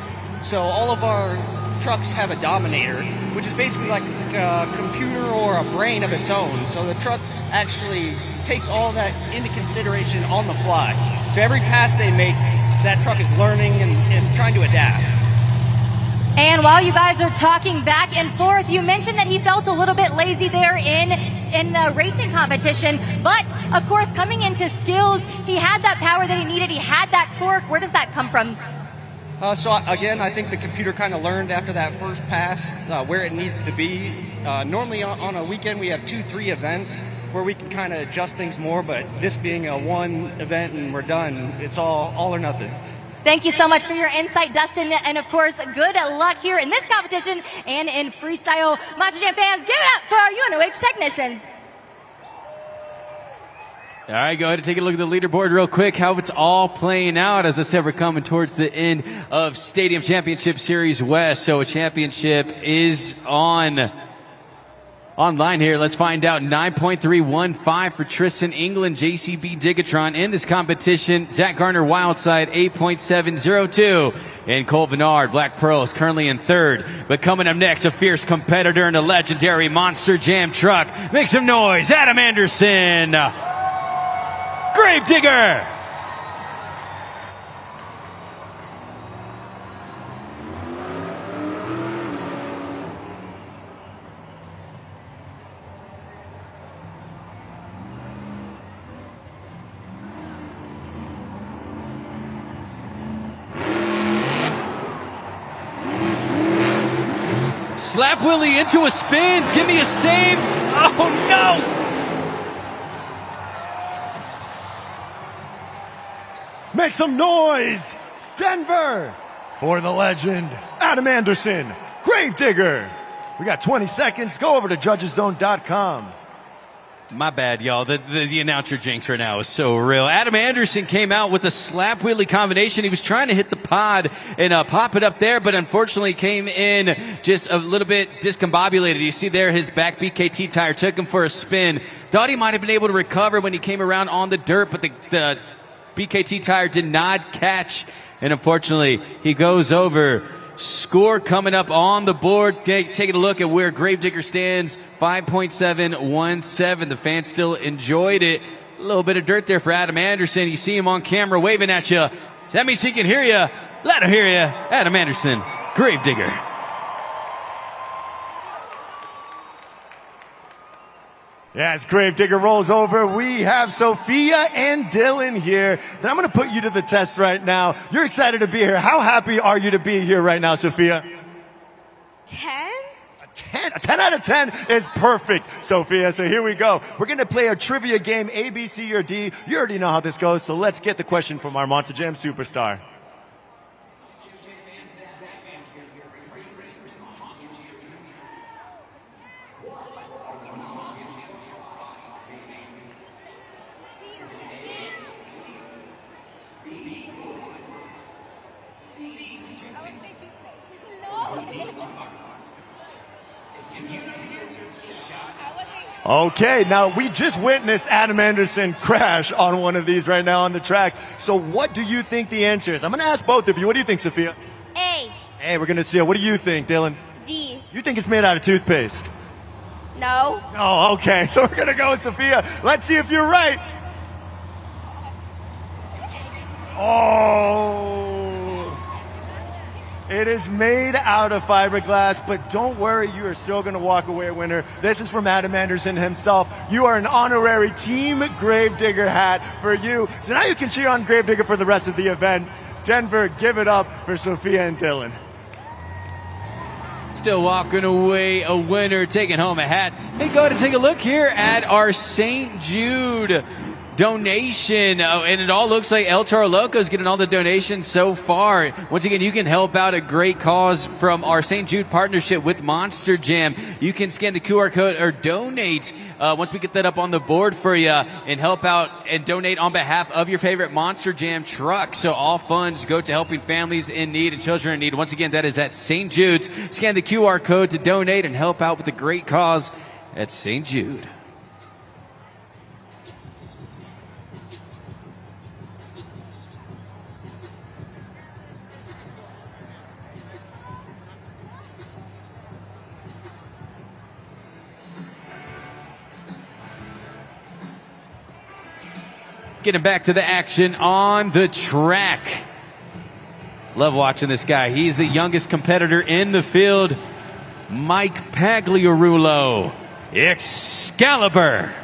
Speaker 8: So all of our trucks have a dominator, which is basically like a computer or a brain of its own. So the truck actually takes all that into consideration on the fly. So every pass they make, that truck is learning and trying to adapt.
Speaker 4: And while you guys are talking back and forth, you mentioned that he felt a little bit lazy there in the racing competition. But, of course, coming into skills, he had that power that he needed. He had that torque. Where does that come from?
Speaker 8: So, again, I think the computer kind of learned after that first pass where it needs to be. Normally on a weekend we have 2-3 events where we can kind of adjust things more. But this being a one event and we're done, it's all or nothing.
Speaker 4: Thank you so much for your insight, Dustin. And of course, good luck here in this competition and in freestyle. Monster Jam fans, give it up for our UNOH technicians.
Speaker 3: All right, go ahead and take a look at the leaderboard real quick, how it's all playing out. As I said, we're coming towards the end of Stadium Championship Series West, so a championship is online here. Let's find out. 9.315 for Tristan England, JCB Digatron in this competition. Zach Garner Wildside, 8.702. And Cole Bernard, Black Pearl, is currently in third. But coming up next, a fierce competitor in the legendary Monster Jam truck. Make some noise, Adam Anderson. Gravedigger. Slap Willie into a spin. Give me a save. Oh, no.
Speaker 2: Make some noise, Denver, for the legend, Adam Anderson, Gravedigger. We got 20 seconds. Go over to judgeszone.com.
Speaker 3: My bad, y'all. The announcer jinx right now is so real. Adam Anderson came out with a slap wheelie combination. He was trying to hit the pod and pop it up there, but unfortunately came in just a little bit discombobulated. You see there his back BKT tire took him for a spin. Thought he might have been able to recover when he came around on the dirt, but the BKT tire did not catch, and unfortunately he goes over. Score coming up on the board. Taking a look at where Gravedigger stands, 5.717. The fans still enjoyed it. A little bit of dirt there for Adam Anderson. You see him on camera waving at you. That means he can hear you. Let him hear you. Adam Anderson, Gravedigger.
Speaker 2: As Gravedigger rolls over, we have Sophia and Dylan here. And I'm going to put you to the test right now. You're excited to be here. How happy are you to be here right now, Sophia?
Speaker 9: 10?
Speaker 2: A 10 out of 10 is perfect, Sophia. So here we go. We're going to play a trivia game, A, B, C, or D. You already know how this goes, so let's get the question from our Monster Jam superstar. Okay, now we just witnessed Adam Anderson crash on one of these right now on the track. So what do you think the answer is? I'm going to ask both of you. What do you think, Sophia?
Speaker 9: A.
Speaker 2: Hey, we're going to see it. What do you think, Dylan?
Speaker 9: D.
Speaker 2: You think it's made out of toothpaste?
Speaker 9: No.
Speaker 2: Oh, okay. So we're going to go with Sophia. Let's see if you're right. Oh. It is made out of fiberglass, but don't worry, you are still going to walk away a winner. This is from Adam Anderson himself. You are an honorary Team Gravedigger hat for you. So now you can cheer on Gravedigger for the rest of the event. Denver, give it up for Sophia and Dylan.
Speaker 3: Still walking away a winner, taking home a hat. Hey, go ahead and take a look here at our St. Jude donation, and it all looks like El Toro Loco is getting all the donations so far. Once again, you can help out a great cause from our St. Jude partnership with Monster Jam. You can scan the QR code or donate once we get that up on the board for you, and help out and donate on behalf of your favorite Monster Jam truck. So all funds go to helping families in need and children in need. Once again, that is at St. Jude's. Scan the QR code to donate and help out with a great cause at St. Jude. Getting back to the action on the track. Love watching this guy. He's the youngest competitor in the field, Mike Pagliarulo, Excalibur.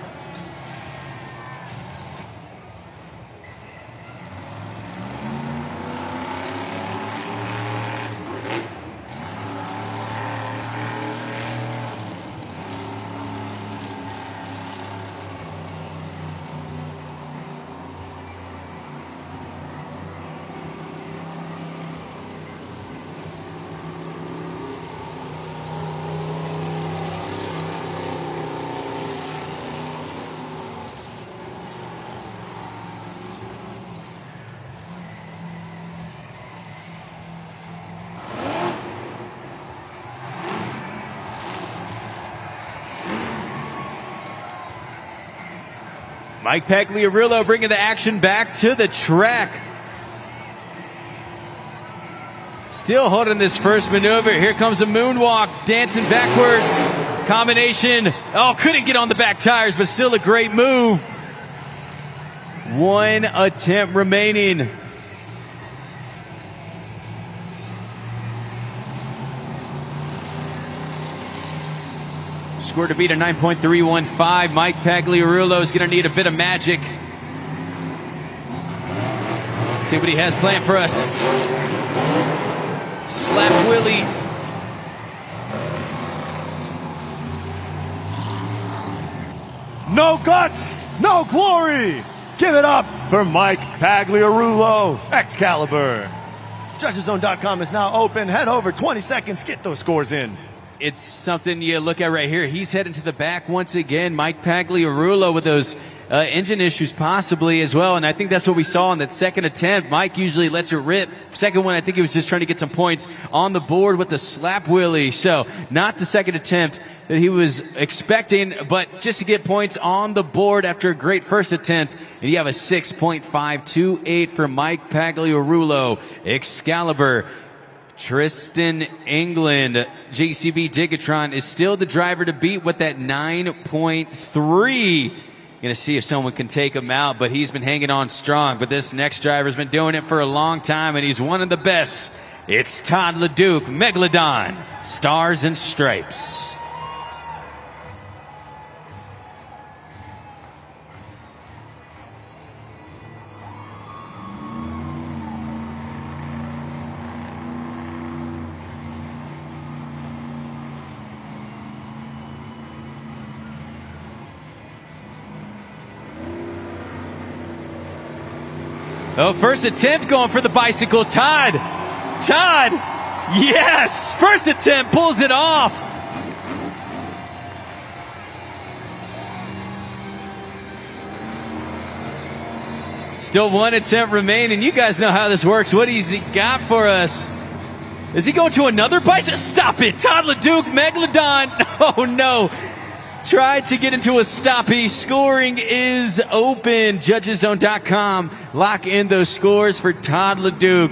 Speaker 3: Mike Pagliarulo bringing the action back to the track. Still holding this first maneuver. Here comes a moonwalk, dancing backwards. Combination. Oh, couldn't get on the back tires, but still a great move. One attempt remaining. Score to beat a 9.315. Mike Pagliarulo is going to need a bit of magic. Let's see what he has planned for us. Slap Willie.
Speaker 2: No guts, no glory. Give it up for Mike Pagliarulo, Excalibur. JudgesZone.com is now open. Head over 20 seconds, get those scores in.
Speaker 3: It's something you look at right here. He's heading to the back once again. Mike Pagliarulo with those engine issues possibly as well. And I think that's what we saw in that second attempt. Mike usually lets it rip. Second one, I think he was just trying to get some points on the board with the slap wheelie. So not the second attempt that he was expecting, but just to get points on the board after a great first attempt. And you have a 6.528 for Mike Pagliarulo. Excalibur. Tristan England, JCB Digatron, is still the driver to beat with that 9.3. Going to see if someone can take him out, but he's been hanging on strong. But this next driver's been doing it for a long time, and he's one of the best. It's Todd LeDuc, Megalodon, Stars and Stripes. Oh, first attempt going for the bicycle. Todd, yes! First attempt, pulls it off. Still one attempt remaining. You guys know how this works. What has he got for us? Is he going to another bicycle? Stop it! Todd LeDuc, Megalodon. Oh, no. Tried to get into a stoppie. Scoring is open. JudgesZone.com. Lock in those scores for Todd LeDuc.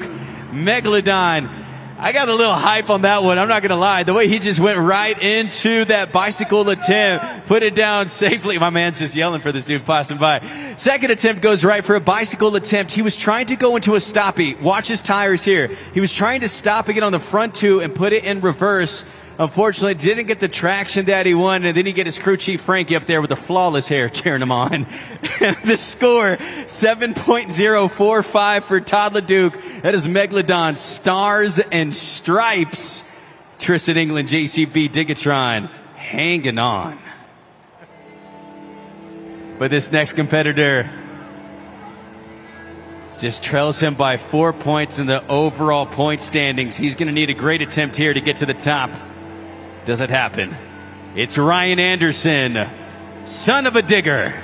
Speaker 3: Megalodon. I got a little hype on that one. I'm not going to lie. The way he just went right into that bicycle attempt, put it down safely. My man's just yelling for this dude passing by. Second attempt goes right for a bicycle attempt. He was trying to go into a stoppie. Watch his tires here. He was trying to stop and get on the front two and put it in reverse. Unfortunately, didn't get the traction that he wanted, and then he get his crew chief Frankie up there with the flawless hair cheering him on. The score, 7.045 for Todd LeDuc. That is Megalodon, Stars and Stripes. Tristan England, JCB Digatron, hanging on. But this next competitor just trails him by 4 points in the overall point standings. He's going to need a great attempt here to get to the top. Does it happen? It's Ryan Anderson, son of a digger.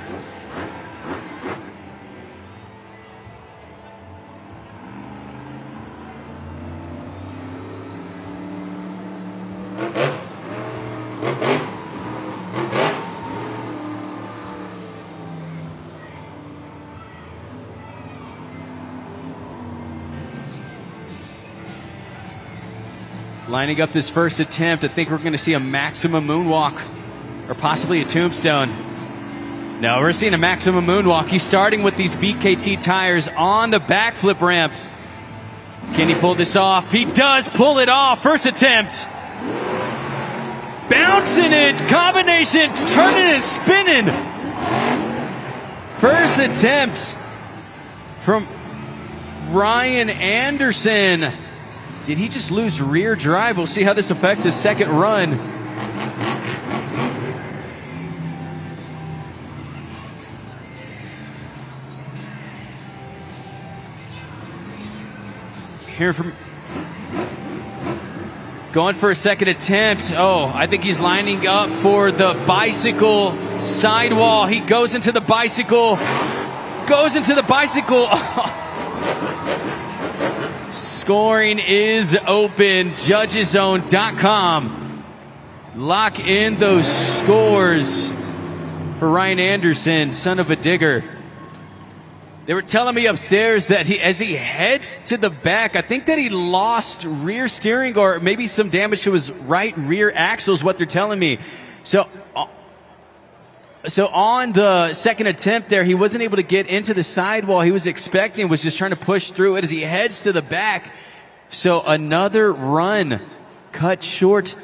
Speaker 3: Lining up this first attempt, I think we're going to see a maximum moonwalk or possibly a tombstone. No, we're seeing a maximum moonwalk. He's starting with these BKT tires on the backflip ramp. Can he pull this off? He does pull it off. First attempt. Bouncing it. Combination. Turning and spinning. First attempt from Ryan Anderson. Did he just lose rear drive? We'll see how this affects his second run. Here from going for a second attempt. Oh, I think he's lining up for the bicycle sidewall. He goes into the bicycle. Goes into the bicycle. Scoring is open. JudgesZone.com. Lock in those scores for Ryan Anderson, son of a digger. They were telling me upstairs that as he heads to the back, I think that he lost rear steering or maybe some damage to his right rear axle is what they're telling me. So on the second attempt there, he wasn't able to get into the sidewall he was expecting, was just trying to push through it as he heads to the back. So another run cut short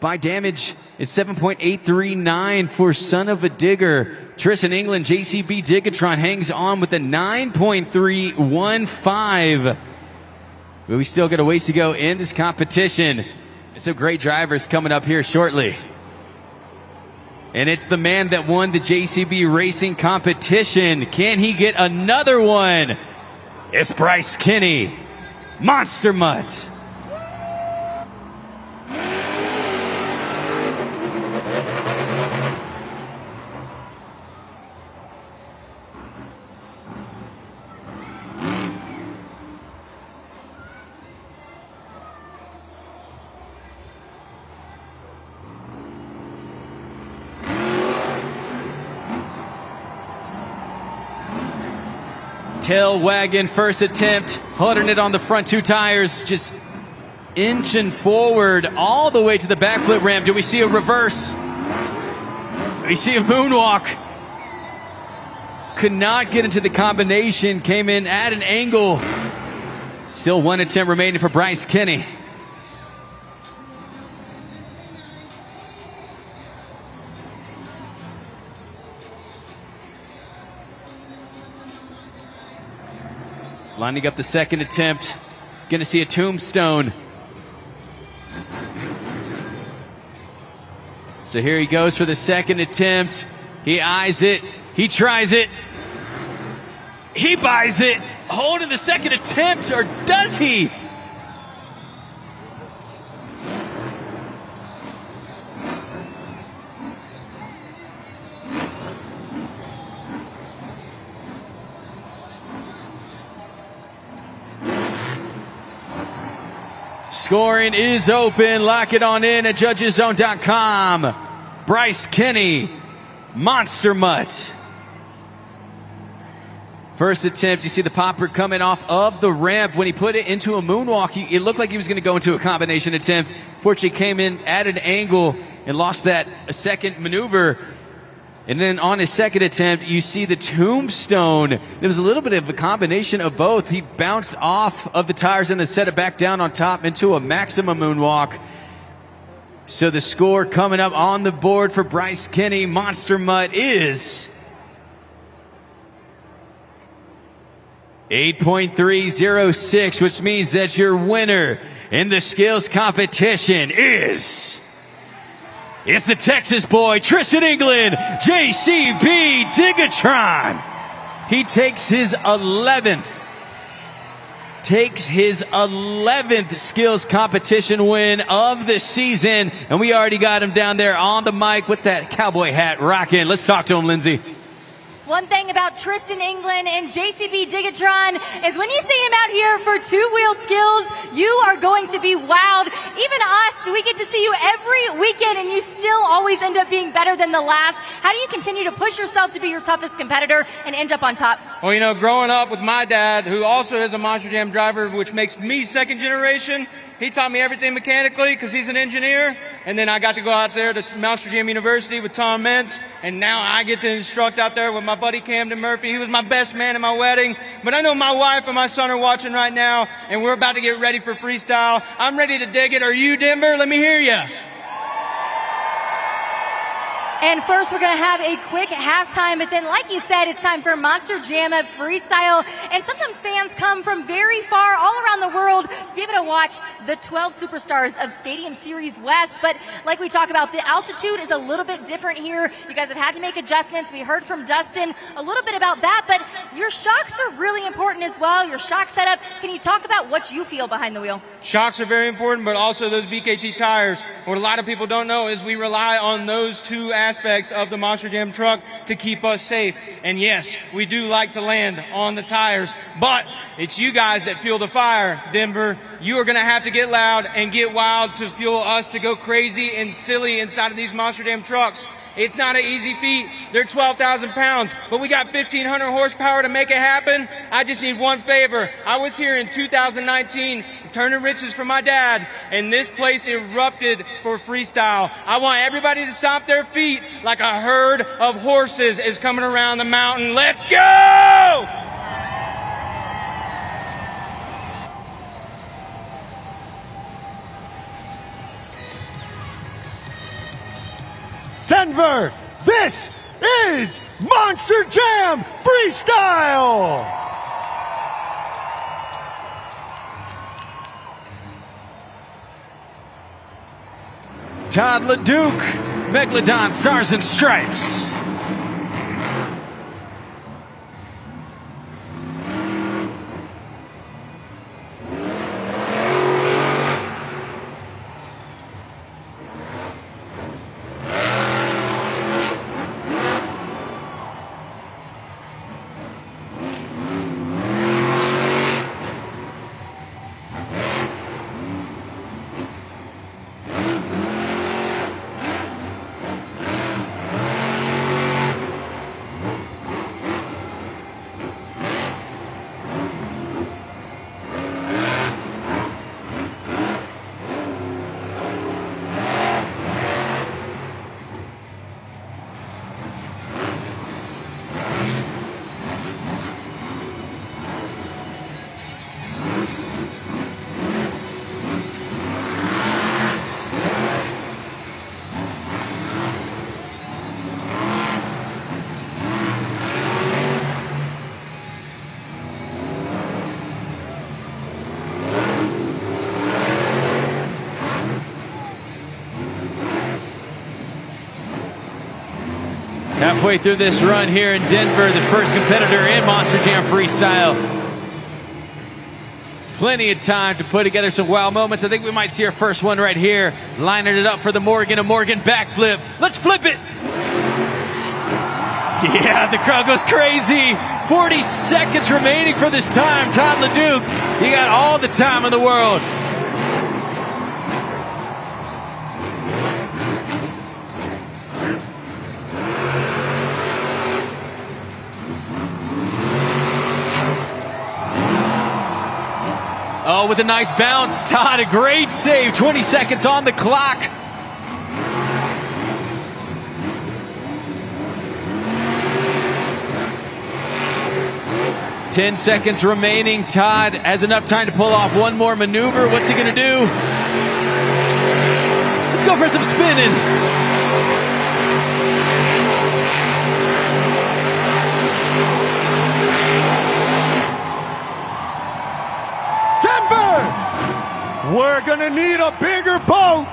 Speaker 3: by damage. It's 7.839 for son of a digger. Tristan England, JCB Digatron hangs on with the 9.315. But we still got a ways to go in this competition. And some great drivers coming up here shortly. And it's the man that won the JCB racing competition. Can he get another one? It's Bryce Kinney, Monster Mutt. Tail wagon first attempt, holding it on the front two tires, just inching forward all the way to the backflip ramp. Do we see a reverse? Do we see a moonwalk? Could not get into the combination, came in at an angle. Still one attempt remaining for Bryce Kinney. Lining up the second attempt. Going to see a tombstone. So here he goes for the second attempt. He eyes it. He tries it. He buys it. Holding the second attempt, or does he? Scoring is open. Lock it on in at judgeszone.com. Bryce Kinney, Monster Mutt. First attempt, you see the popper coming off of the ramp. When he put it into a moonwalk, it looked like he was going to go into a combination attempt. Fortunately, came in at an angle and lost that second maneuver. And then on his second attempt, you see the tombstone. It was a little bit of a combination of both. He bounced off of the tires and then set it back down on top into a maximum moonwalk. So the score coming up on the board for Bryce Kinney, Monster Mutt, is 8.306, which means that your winner in the skills competition is... It's the Texas boy, Tristan England, JCB Digatron. He takes his 11th skills competition win of the season. And we already got him down there on the mic with that cowboy hat rocking. Let's talk to him, Lindsay.
Speaker 4: One thing about Tristan England and JCB Digatron is when you see him out here for two-wheel skills, you are going to be wowed. Even us, we get to see you every weekend, and you still always end up being better than the last. How do you continue to push yourself to be your toughest competitor and end up on top?
Speaker 8: Well, you know, growing up with my dad, who also is a Monster Jam driver, which makes me second generation, he taught me everything mechanically because he's an engineer. And then I got to go out there to Monster Jam University with Tom Mintz. And now I get to instruct out there with my buddy Camden Murphy. He was my best man at my wedding. But I know my wife and my son are watching right now. And we're about to get ready for freestyle. I'm ready to dig it. Are you, Denver? Let me hear you.
Speaker 4: And first, we're going to have a quick halftime, but then, like you said, it's time for Monster Jam Freestyle. And sometimes fans come from very far, all around the world, to be able to watch the 12 superstars of Stadium Series West. But like we talk about, the altitude is a little bit different here. You guys have had to make adjustments. We heard from Dustin a little bit about that, but your shocks are really important as well, your shock setup. Can you talk about what you feel behind the wheel?
Speaker 8: Shocks are very important, but also those BKT tires. What a lot of people don't know is we rely on those two aspects of the Monster Jam truck to keep us safe. And yes, we do like to land on the tires, but it's you guys that fuel the fire, Denver. You are going to have to get loud and get wild to fuel us to go crazy and silly inside of these Monster Jam trucks.
Speaker 10: It's not an easy feat. They're 12,000 pounds, but we got 1,500 horsepower to make it happen. I just need one favor. I was here in 2019 turning riches for my dad, and this place erupted for freestyle. I want everybody to stomp their feet like a herd of horses is coming around the mountain. Let's go!
Speaker 2: Denver, this is Monster Jam Freestyle!
Speaker 3: Todd LeDuc, Megalodon, Stars and Stripes. Halfway through this run here in Denver, the first competitor in Monster Jam Freestyle. Plenty of time to put together some wow moments. I think we might see our first one right here. Lining it up for the Morgan, a Morgan backflip. Let's flip it. Yeah, the crowd goes crazy. 40 seconds remaining for this time. Todd LeDuc, you got all the time in the world. Oh, with a nice bounce, Todd, a great save. 20 seconds on the clock. Ten seconds remaining. Todd has enough time to pull off one more maneuver. What's he gonna do? Let's go for some spinning.
Speaker 2: We're gonna need a bigger boat.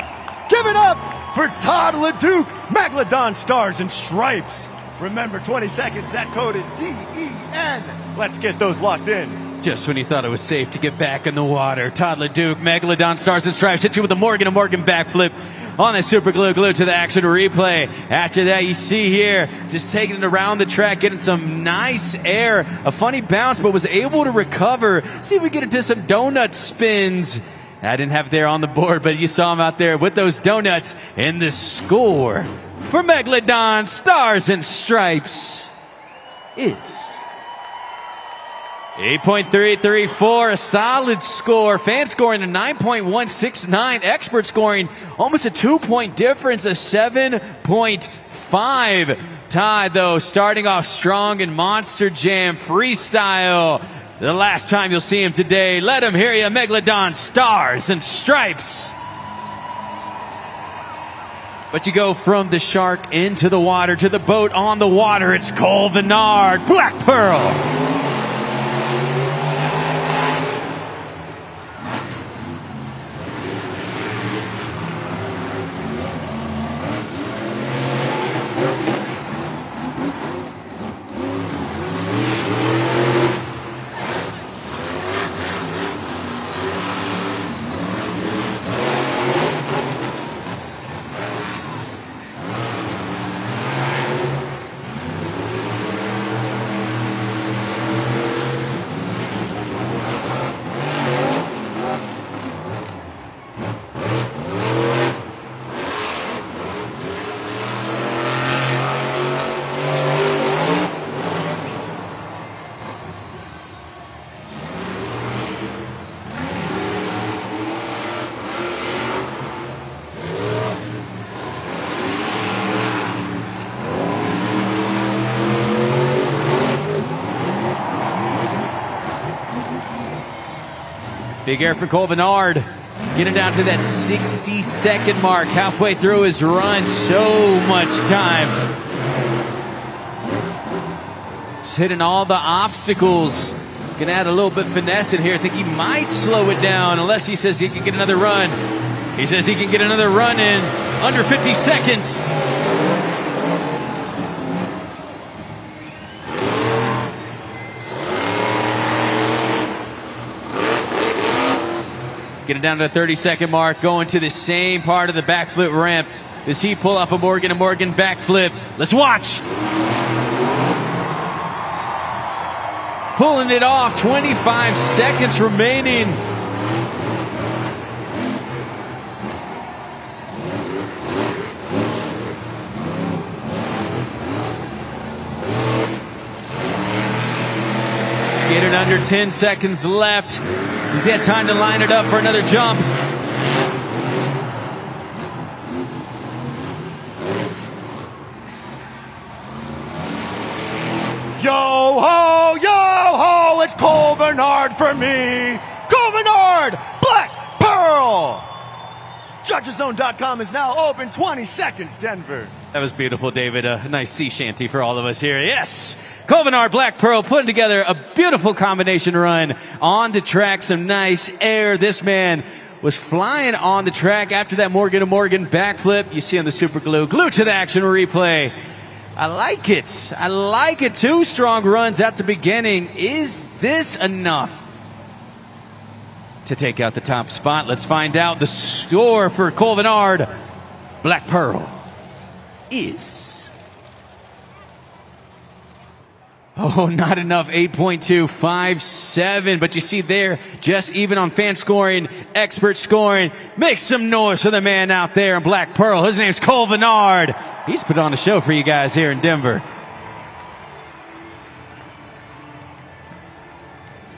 Speaker 2: Give it up for Todd LeDuc, Megalodon, Stars and Stripes. Remember, 20 seconds, that code is DEN. Let's get those locked in.
Speaker 3: Just when you thought it was safe to get back in the water, Todd LeDuc, Megalodon, Stars and Stripes hit you with a Morgan backflip on the super glue, glued to the action replay. After that, you see here, just taking it around the track, getting some nice air, a funny bounce, but was able to recover. See if we get into some donut spins. I didn't have it there on the board, but you saw him out there with those donuts. And the score for Megalodon, Stars and Stripes is 8.334, a solid score. Fan scoring a 9.169. Expert scoring almost a 2-point difference, a 7.5. Todd, though, starting off strong in Monster Jam Freestyle. The last time you'll see him today. Let him hear you, Megalodon, Stars and Stripes. But you go from the shark into the water to the boat on the water. It's Cole Vennard, Black Pearl. Big air for Cole Bernard. Getting down to that 60-second mark. Halfway through his run. So much time. Just hitting all the obstacles. Gonna add a little bit finesse in here. I think he might slow it down unless he says he can get another run. He says he can get another run in under 50 seconds. Getting down to the 30-second mark, going to the same part of the backflip ramp. Does he pull off a Morgan backflip? Let's watch. Pulling it off, 25 seconds remaining. Getting under 10 seconds left. He's had time to line it up for another jump.
Speaker 2: Yo ho, it's Cole Bernard for me. Cole Bernard, Black Pearl. JudgesZone.com is now open. 20 seconds, Denver.
Speaker 3: That was beautiful, David. A nice sea shanty for all of us here. Yes! Cole Bernard, Black Pearl, putting together a beautiful combination run on the track. Some nice air. This man was flying on the track after that Morgan backflip. You see on the super glue. Glued to the action replay. I like it. I like it. 2 strong runs at the beginning. Is this enough to take out the top spot? Let's find out. The score for Cole Bernard, Black Pearl, is... oh, not enough. 8.257. But you see there, just even on fan scoring, expert scoring. Make some noise for the man out there in Black Pearl. His name's Cole Bernard. He's put on a show for you guys here in Denver.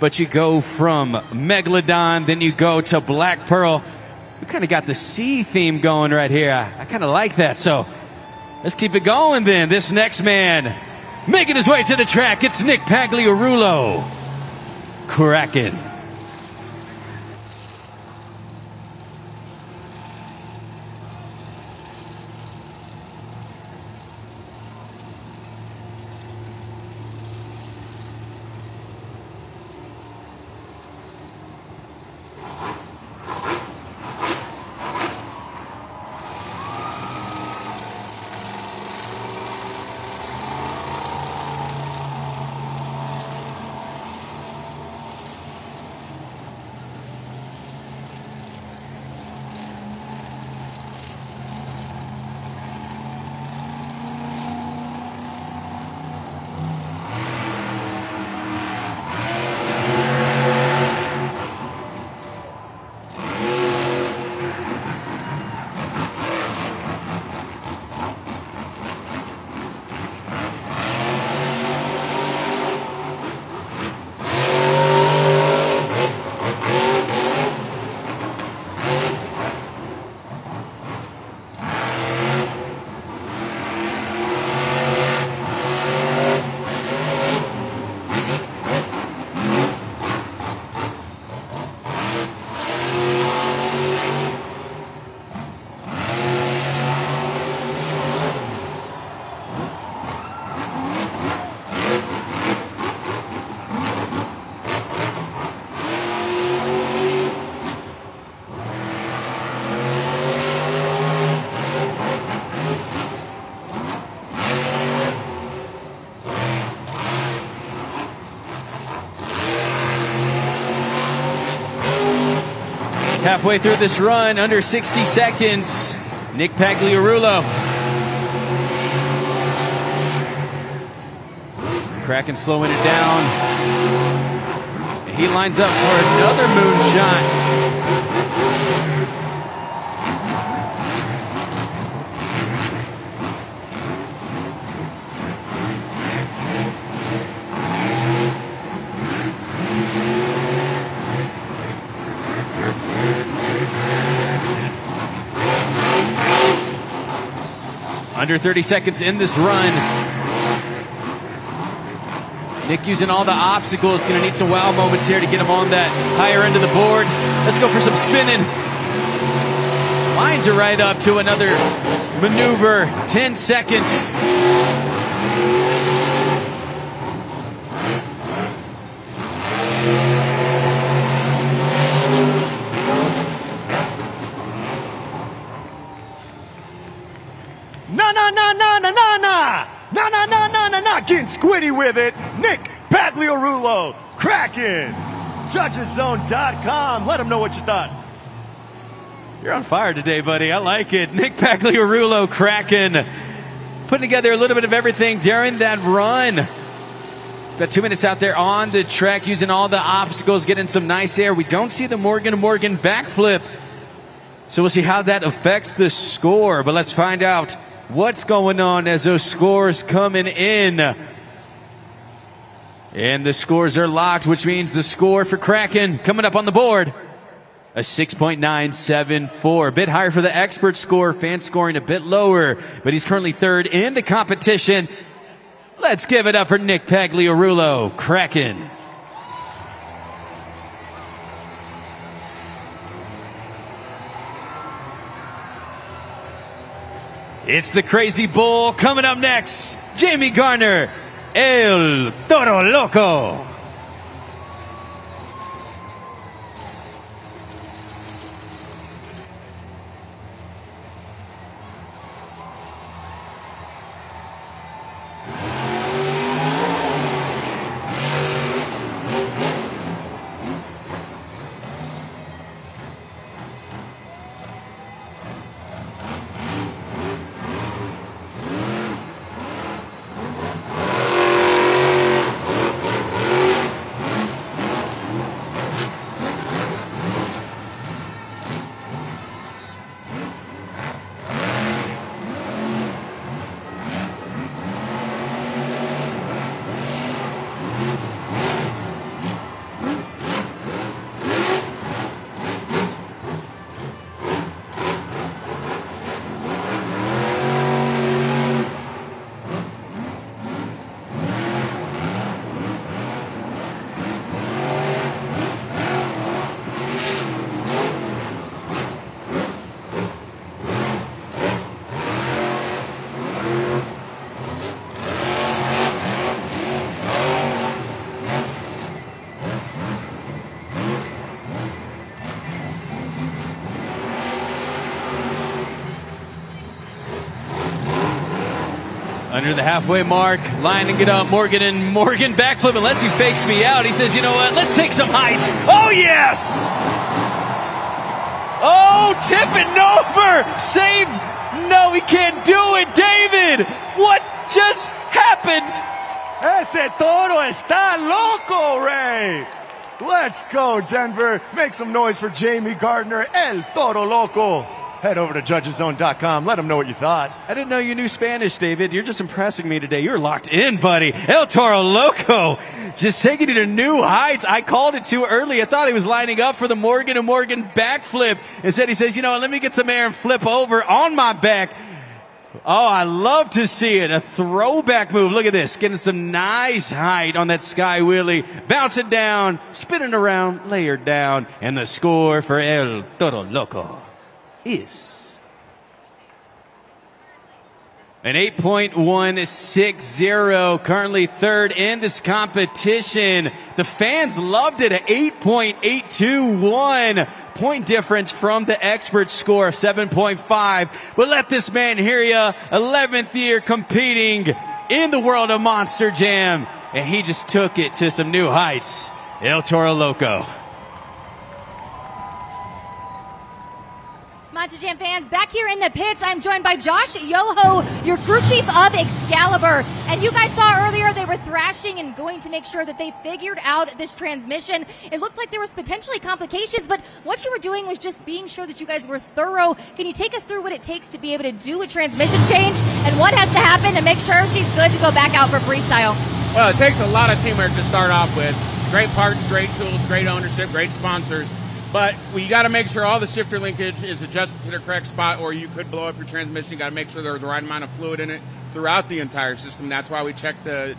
Speaker 3: But you go from Megalodon, then you go to Black Pearl. We kind of got the sea theme going right here. I kind of like that. So let's keep it going then. This next man, making his way to the track, it's Nick Pagliarulo. Kraken. Halfway through this run, under 60 seconds, Nick Pagliarulo. Kraken slowing it down. He lines up for another moonshot. Under 30 seconds in this run. Nick using all the obstacles. Going to need some wow moments here to get him on that higher end of the board. Let's go for some spinning. Lines are right up to another maneuver. 10 seconds.
Speaker 2: Getting squiddy with it. Nick Pagliarulo, cracking. Judgeszone.com. Let them know what you thought.
Speaker 3: You're on fire today, buddy. I like it. Nick Pagliarulo, cracking. Putting together a little bit of everything during that run. Got 2 minutes out there on the track, using all the obstacles, getting some nice air. We don't see the Morgan backflip. So we'll see how that affects the score. But let's find out what's going on as those scores coming in. And the scores are locked, which means the score for Kraken coming up on the board, a 6.974. A bit higher for the expert score. Fan scoring a bit lower, but he's currently third in the competition. Let's give it up for Nick Pagliarulo, Kraken. It's the Crazy Bull coming up next. Jamie Garner, El Toro Loco. Under the halfway mark, lining it up, Morgan backflip, unless he fakes me out. He says, you know what, let's take some heights. Oh, yes! Oh, tipping over! Save! No, he can't do it, David! What just happened?
Speaker 2: Ese toro está loco, Ray! Let's go, Denver. Make some noise for Jamie Gardner, El Toro Loco. Head over to Judgeszone.com. Let them know what you thought.
Speaker 3: I didn't know you knew Spanish, David. You're just impressing me today. You're locked in, buddy. El Toro Loco just taking it to new heights. I called it too early. I thought he was lining up for the Morgan backflip. Instead, he says, you know what, let me get some air and flip over on my back. Oh, I love to see it. A throwback move. Look at this. Getting some nice height on that sky wheelie. Bouncing down, spinning around, layered down. And the score for El Toro Loco is an 8.160, currently third in this competition. The fans loved it at 8.821. Point difference from the expert score of 7.5. But let this man hear ya. 11th year competing in the world of Monster Jam. And he just took it to some new heights. El Toro Loco.
Speaker 4: Monster Jam fans, back here in the pits, I'm joined by Josh Yoho, your crew chief of Excalibur. And you guys saw earlier they were thrashing and going to make sure that they figured out this transmission. It looked like there was potentially complications, but what you were doing was just being sure that you guys were thorough. Can you take us through what it takes to be able to do a transmission change and what has to happen to make sure she's good to go back out for freestyle?
Speaker 11: Well, it takes a lot of teamwork to start off with. Great parts, great tools, great ownership, great sponsors. But we got to make sure all the shifter linkage is adjusted to the correct spot, or you could blow up your transmission. You got to make sure there's the right amount of fluid in it throughout the entire system. That's why we check the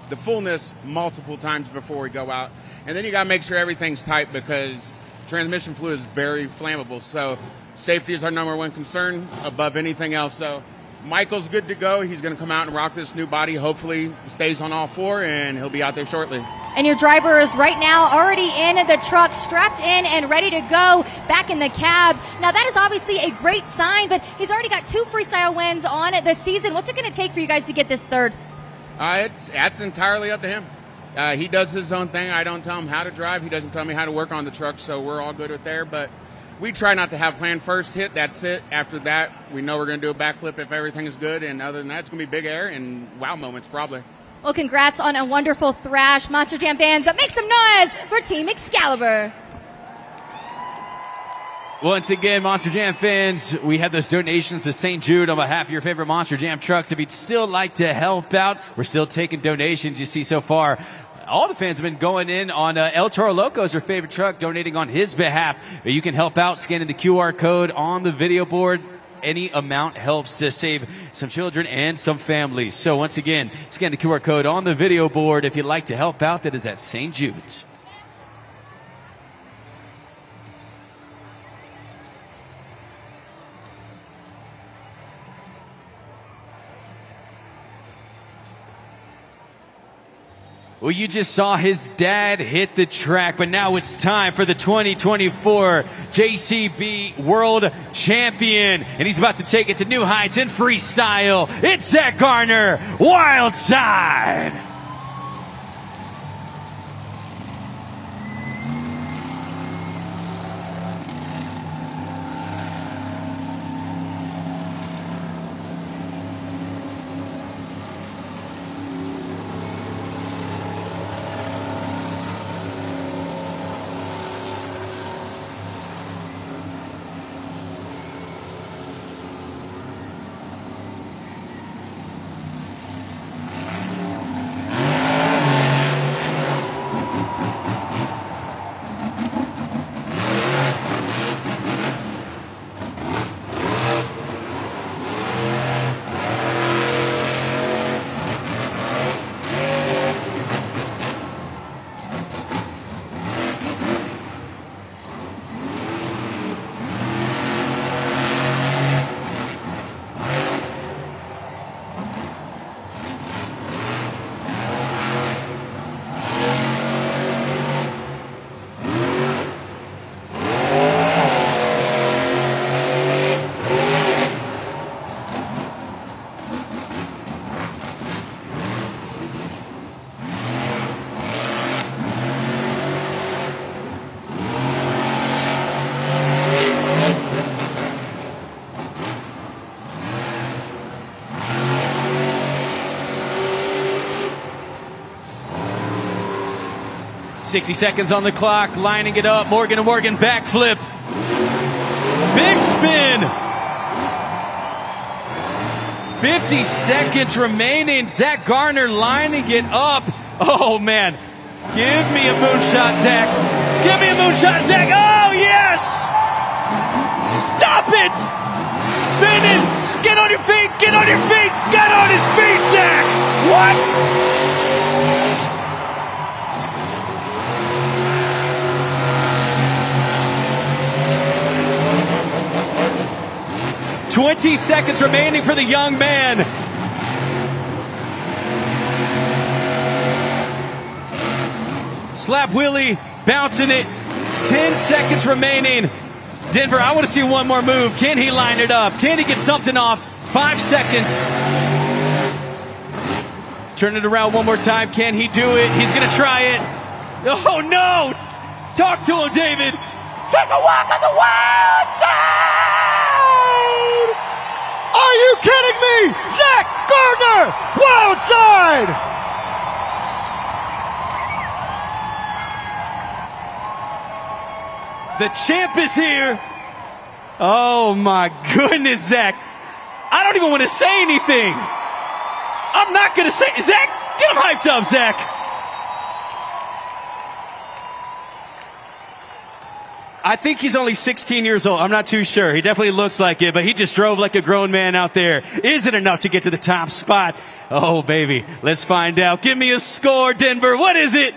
Speaker 11: the fullness multiple times before we go out. And then you got to make sure everything's tight because transmission fluid is very flammable. So safety is our number one concern above anything else. So Michael's good to go. He's going to come out and rock this new body. Hopefully stays on all four, and he'll be out there shortly.
Speaker 4: And your driver is right now already in the truck, strapped in and ready to go back in the cab. Now, that is obviously a great sign, but he's already got 2 freestyle wins on the season. What's it going to take for you guys to get this third?
Speaker 11: That's entirely up to him. He does his own thing. I don't tell him how to drive. He doesn't tell me how to work on the truck, so we're all good with there. But we try not to have plan first hit. That's it. After that, we know we're going to do a backflip if everything is good. And other than that, it's going to be big air and wow moments probably.
Speaker 4: Well, congrats on a wonderful thrash. Monster Jam fans, make some noise for Team Excalibur.
Speaker 3: Once again, Monster Jam fans, we have those donations to St. Jude on behalf of your favorite Monster Jam trucks. If you'd still like to help out, we're still taking donations. You see so far, all the fans have been going in on El Toro Loco as their favorite truck, donating on his behalf. You can help out scanning the QR code on the video board. Any amount helps to save some children and some families. So once again, scan the QR code on the video board if you'd like to help out. That is at St. Jude's. Well, you just saw his dad hit the track, but now it's time for the 2024 JCB World Champion, and he's about to take it to new heights in freestyle. It's Zach Garner, Wild Side. 60 seconds on the clock, lining it up. Morgan & Morgan backflip. Big spin. 50 seconds remaining. Zach Garner lining it up. Oh, man. Give me a moonshot, Zach. Give me a moonshot, Zach. Oh, yes. Stop it. Spinning. Get on your feet. Get on your feet. Get on his feet, Zach. What? 20 seconds remaining for the young man. Slap wheelie, bouncing it. 10 seconds remaining. Denver, I want to see one more move. Can he line it up? Can he get something off? 5 seconds. Turn it around one more time. Can he do it? He's going to try it. Oh, no. Talk to him, David. Take a walk on the wild side.
Speaker 1: Are you kidding me? Zach Garner, wild side.
Speaker 3: The champ is here. Oh my goodness, Zach. I don't even want to say anything. I'm not going to say, Zach, get him hyped up, Zach. I think he's only 16 years old. I'm not too sure. He definitely looks like it, but he just drove like a grown man out there. Is it enough to get to the top spot? Oh, baby. Let's find out. Give me a score, Denver. What is it?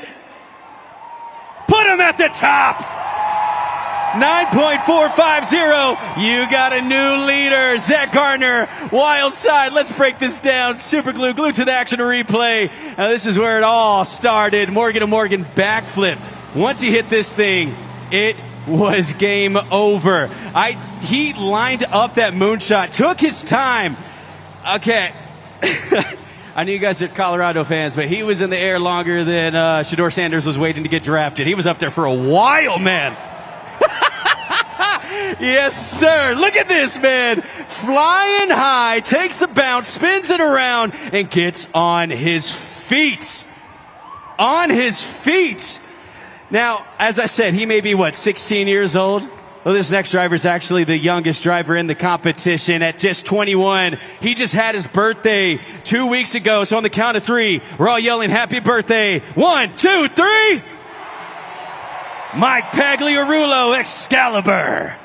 Speaker 3: Put him at the top. 9.450. You got a new leader. Zach Gardner, wild side. Let's break this down. Super glue, glued to the action replay. Now this is where it all started. Morgan to Morgan backflip. Once he hit this thing, it was game over. He lined up that moonshot, took his time. Okay. I know you guys are Colorado fans, but he was in the air longer than Shedeur Sanders was waiting to get drafted. He was up there for a while, man. Yes, sir. Look at this, man. Flying high, takes the bounce, spins it around, and gets on his feet. On his feet. Now, as I said, he may be, 16 years old? Well, this next driver is actually the youngest driver in the competition at just 21. He just had his birthday 2 weeks ago. So on the count of three, we're all yelling happy birthday. 1, 2, 3. Mike Pagliarulo, Excalibur.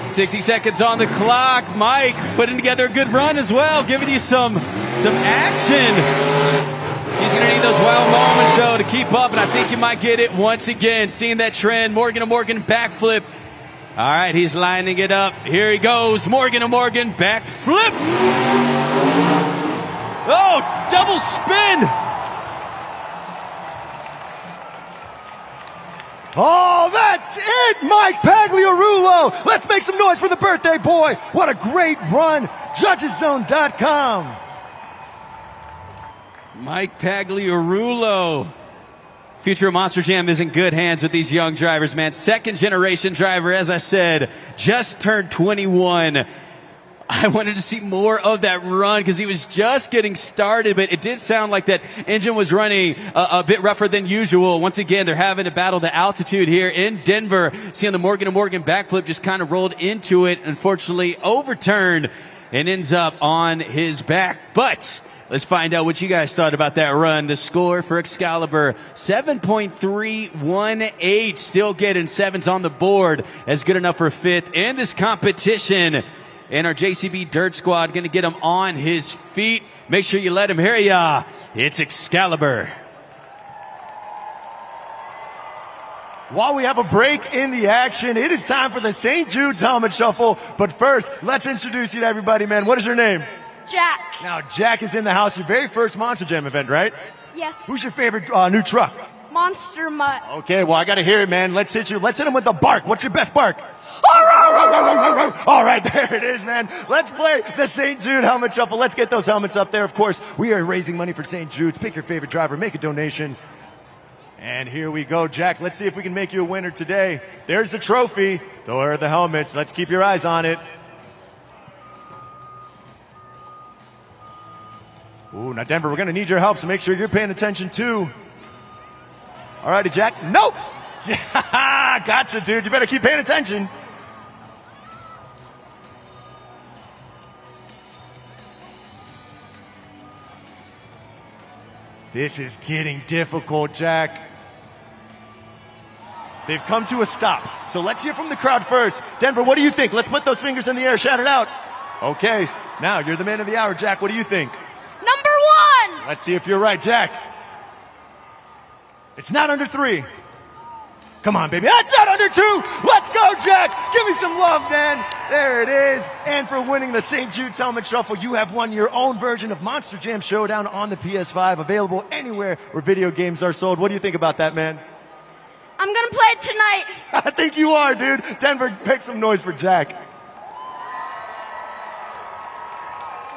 Speaker 3: .60 seconds on the clock. Mike putting together a good run as well, giving you some action. He's going to need those wild moments, though, to keep up, and I think you might get it once again. Seeing that trend, Morgan to Morgan backflip. All right, he's lining it up. Here he goes, Morgan to Morgan backflip. Oh, double spin.
Speaker 2: Oh, that's it, Mike Pagliarulo. Let's make some noise for the birthday boy. What a great run. JudgesZone.com.
Speaker 3: Mike Pagliarulo. Future of Monster Jam is in good hands with these young drivers, man. Second generation driver, as I said, just turned 21. I wanted to see more of that run because he was just getting started, but it did sound like that engine was running a bit rougher than usual. Once again, they're having to battle the altitude here in Denver. Seeing the Morgan to Morgan backflip just kind of rolled into it, unfortunately overturned, and ends up on his back. But let's find out what you guys thought about that run. The score for Excalibur, 7.318. Still getting sevens on the board. That's good enough for fifth in this competition. And our JCB Dirt Squad going to get him on his feet. Make sure you let him hear ya. It's Excalibur.
Speaker 2: While we have a break in the action, it is time for the St. Jude's Helmet Shuffle. But first, let's introduce you to everybody, man. What is your name?
Speaker 9: Jack.
Speaker 2: Now, Jack is in the house. Your very first Monster Jam event, right?
Speaker 9: Yes.
Speaker 2: Who's your favorite new truck?
Speaker 9: Monster Mutt.
Speaker 2: Okay, well, I got to hear it, man. Let's hit you. Let's hit him with the bark. What's your best bark? All right, there it is, man. Let's play the St. Jude Helmet Shuffle. Let's get those helmets up there. Of course, we are raising money for St. Jude's. Pick your favorite driver, make a donation. And here we go, Jack. Let's see if we can make you a winner today. There's the trophy. There are the helmets. Let's keep your eyes on it. Ooh, now, Denver, we're going to need your help, so make sure you're paying attention, too. All righty, Jack. Nope. Gotcha, dude. You better keep paying attention. This is getting difficult, Jack. They've come to a stop. So let's hear from the crowd first. Denver, what do you think? Let's put those fingers in the air, shout it out. Okay, now you're the man of the hour, Jack. What do you think?
Speaker 9: Number 1.
Speaker 2: Let's see if you're right, Jack. It's not under 3. Come on, baby. That's not under 2. Let's go, Jack. Give me some love, man. There it is. And for winning the St. Jude's Helmet Shuffle, you have won your own version of Monster Jam Showdown on the PS5, available anywhere where video games are sold. What do you think about that, man?
Speaker 9: I'm going to play it tonight.
Speaker 2: I think you are, dude. Denver, make some noise for Jack.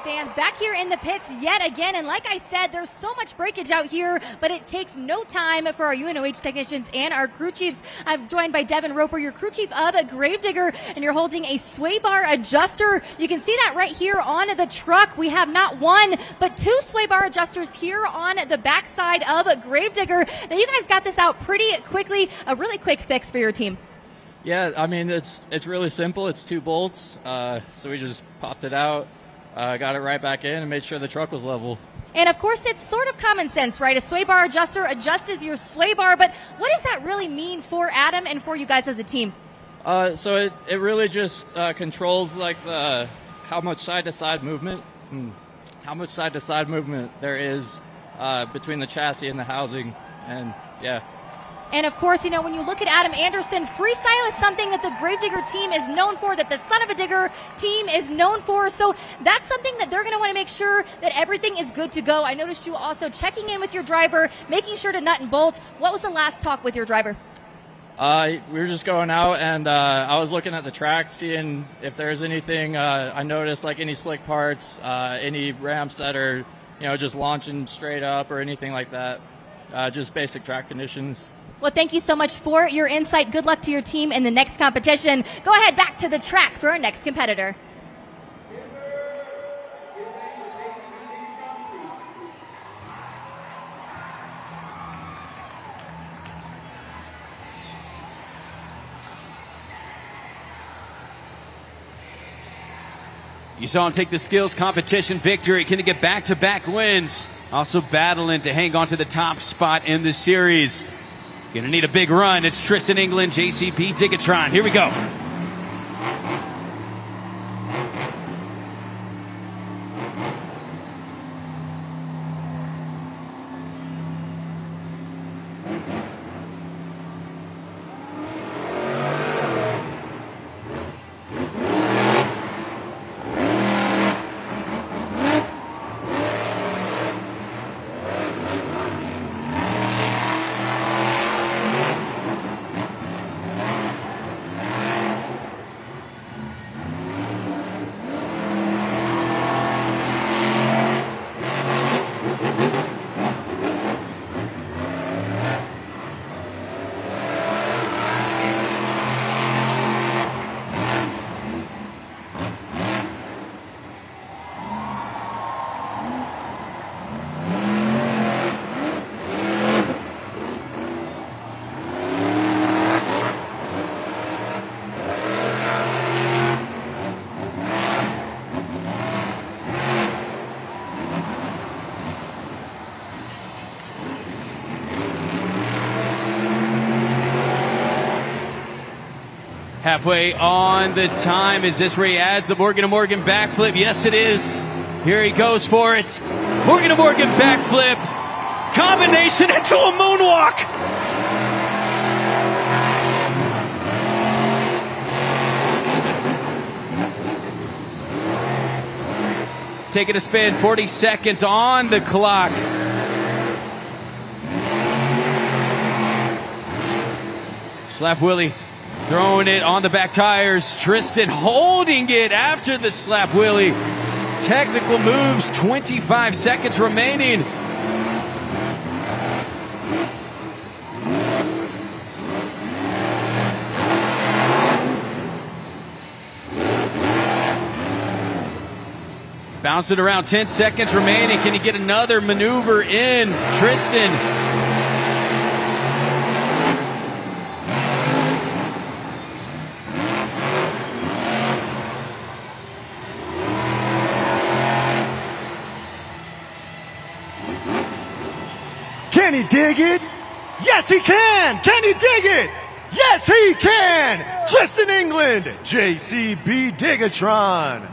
Speaker 4: Fans back here in the pits yet again, and like I said, there's so much breakage out here, but it takes no time for our UNOH technicians and our crew chiefs. I'm joined by Devin Roper, your crew chief of Gravedigger, and you're holding a sway bar adjuster. You can see that right here on the truck. We have not 1, but 2 sway bar adjusters here on the backside of Gravedigger. Now, you guys got this out pretty quickly, a really quick fix for your team.
Speaker 12: Yeah, I mean, it's really simple. It's 2 bolts, so we just popped it out. Got it right back in and made sure the truck was level.
Speaker 4: And of course, it's sort of common sense, right? A sway bar adjuster adjusts your sway bar, but what does that really mean for Adam and for you guys as a team?
Speaker 12: So it really just controls like how much side-to-side movement, there is between the chassis and the housing, and yeah.
Speaker 4: And of course, you know, when you look at Adam Anderson, freestyle is something that the Gravedigger team is known for, that the Son of a Digger team is known for. So that's something that they're going to want to make sure that everything is good to go. I noticed you also checking in with your driver, making sure to nut and bolt. What was the last talk with your driver?
Speaker 12: We were just going out, and I was looking at the track, seeing if there's anything. I noticed like any slick parts, any ramps that are, you know, just launching straight up or anything like that. Just basic track conditions.
Speaker 4: Well, thank you so much for your insight. Good luck to your team in the next competition. Go ahead back to the track for our next competitor.
Speaker 3: You saw him take the skills competition victory. Can he get back-to-back wins? Also battling to hang on to the top spot in the series. Gonna need a big run. It's Tristan England, JCP Tigatron. Here we go. Halfway on the time. Is this where he adds the Morgan to Morgan backflip? Yes, it is. Here he goes for it. Morgan to Morgan backflip. Combination into a moonwalk. Taking a spin, 40 seconds on the clock. Slap Willie throwing it on the back tires. Tristan holding it after the slap Willie. Technical moves, 25 seconds remaining. Bounce it around, 10 seconds remaining. Can he get another maneuver in? Tristan.
Speaker 2: he dig it? Yes, he can! Can he dig it? Yes, he can! Tristan England, JCB Digatron.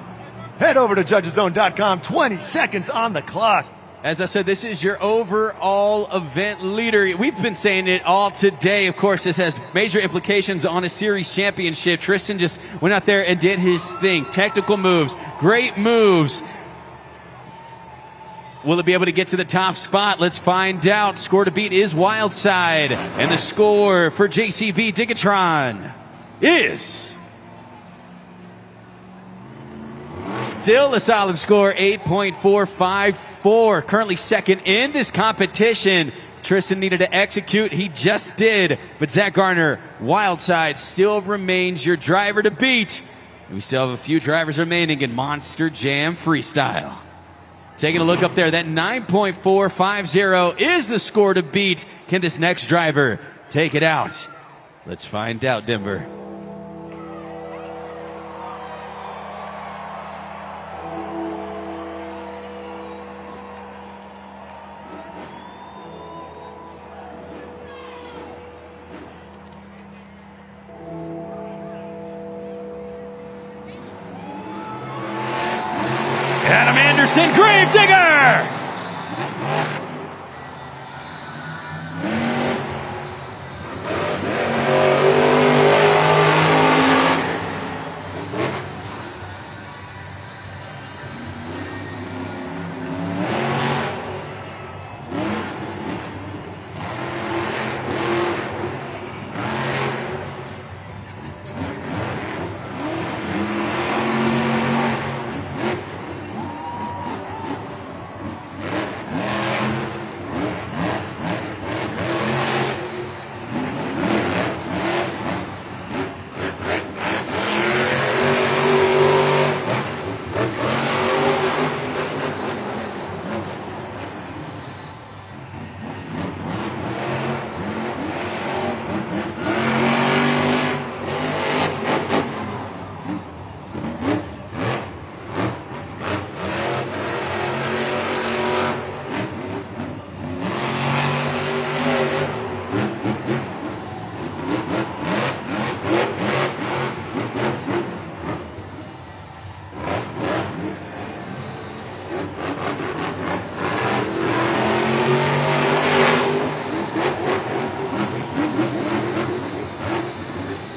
Speaker 2: Head over to judgeszone.com, 20 seconds on the clock.
Speaker 3: As I said, this is your overall event leader. We've been saying it all today. Of course, this has major implications on a series championship. Tristan just went out there and did his thing. Technical moves, great moves. Will it be able to get to the top spot? Let's find out. Score to beat is Wildside. And the score for JCB Digatron is still a solid score, 8.454. Currently second in this competition. Tristan needed to execute. He just did. But Zach Garner, Wildside, still remains your driver to beat. We still have a few drivers remaining in Monster Jam Freestyle. Taking a look up there, that 9.450 is the score to beat. Can this next driver take it out? Let's find out, Denver. Adam Anderson, Gravedigger!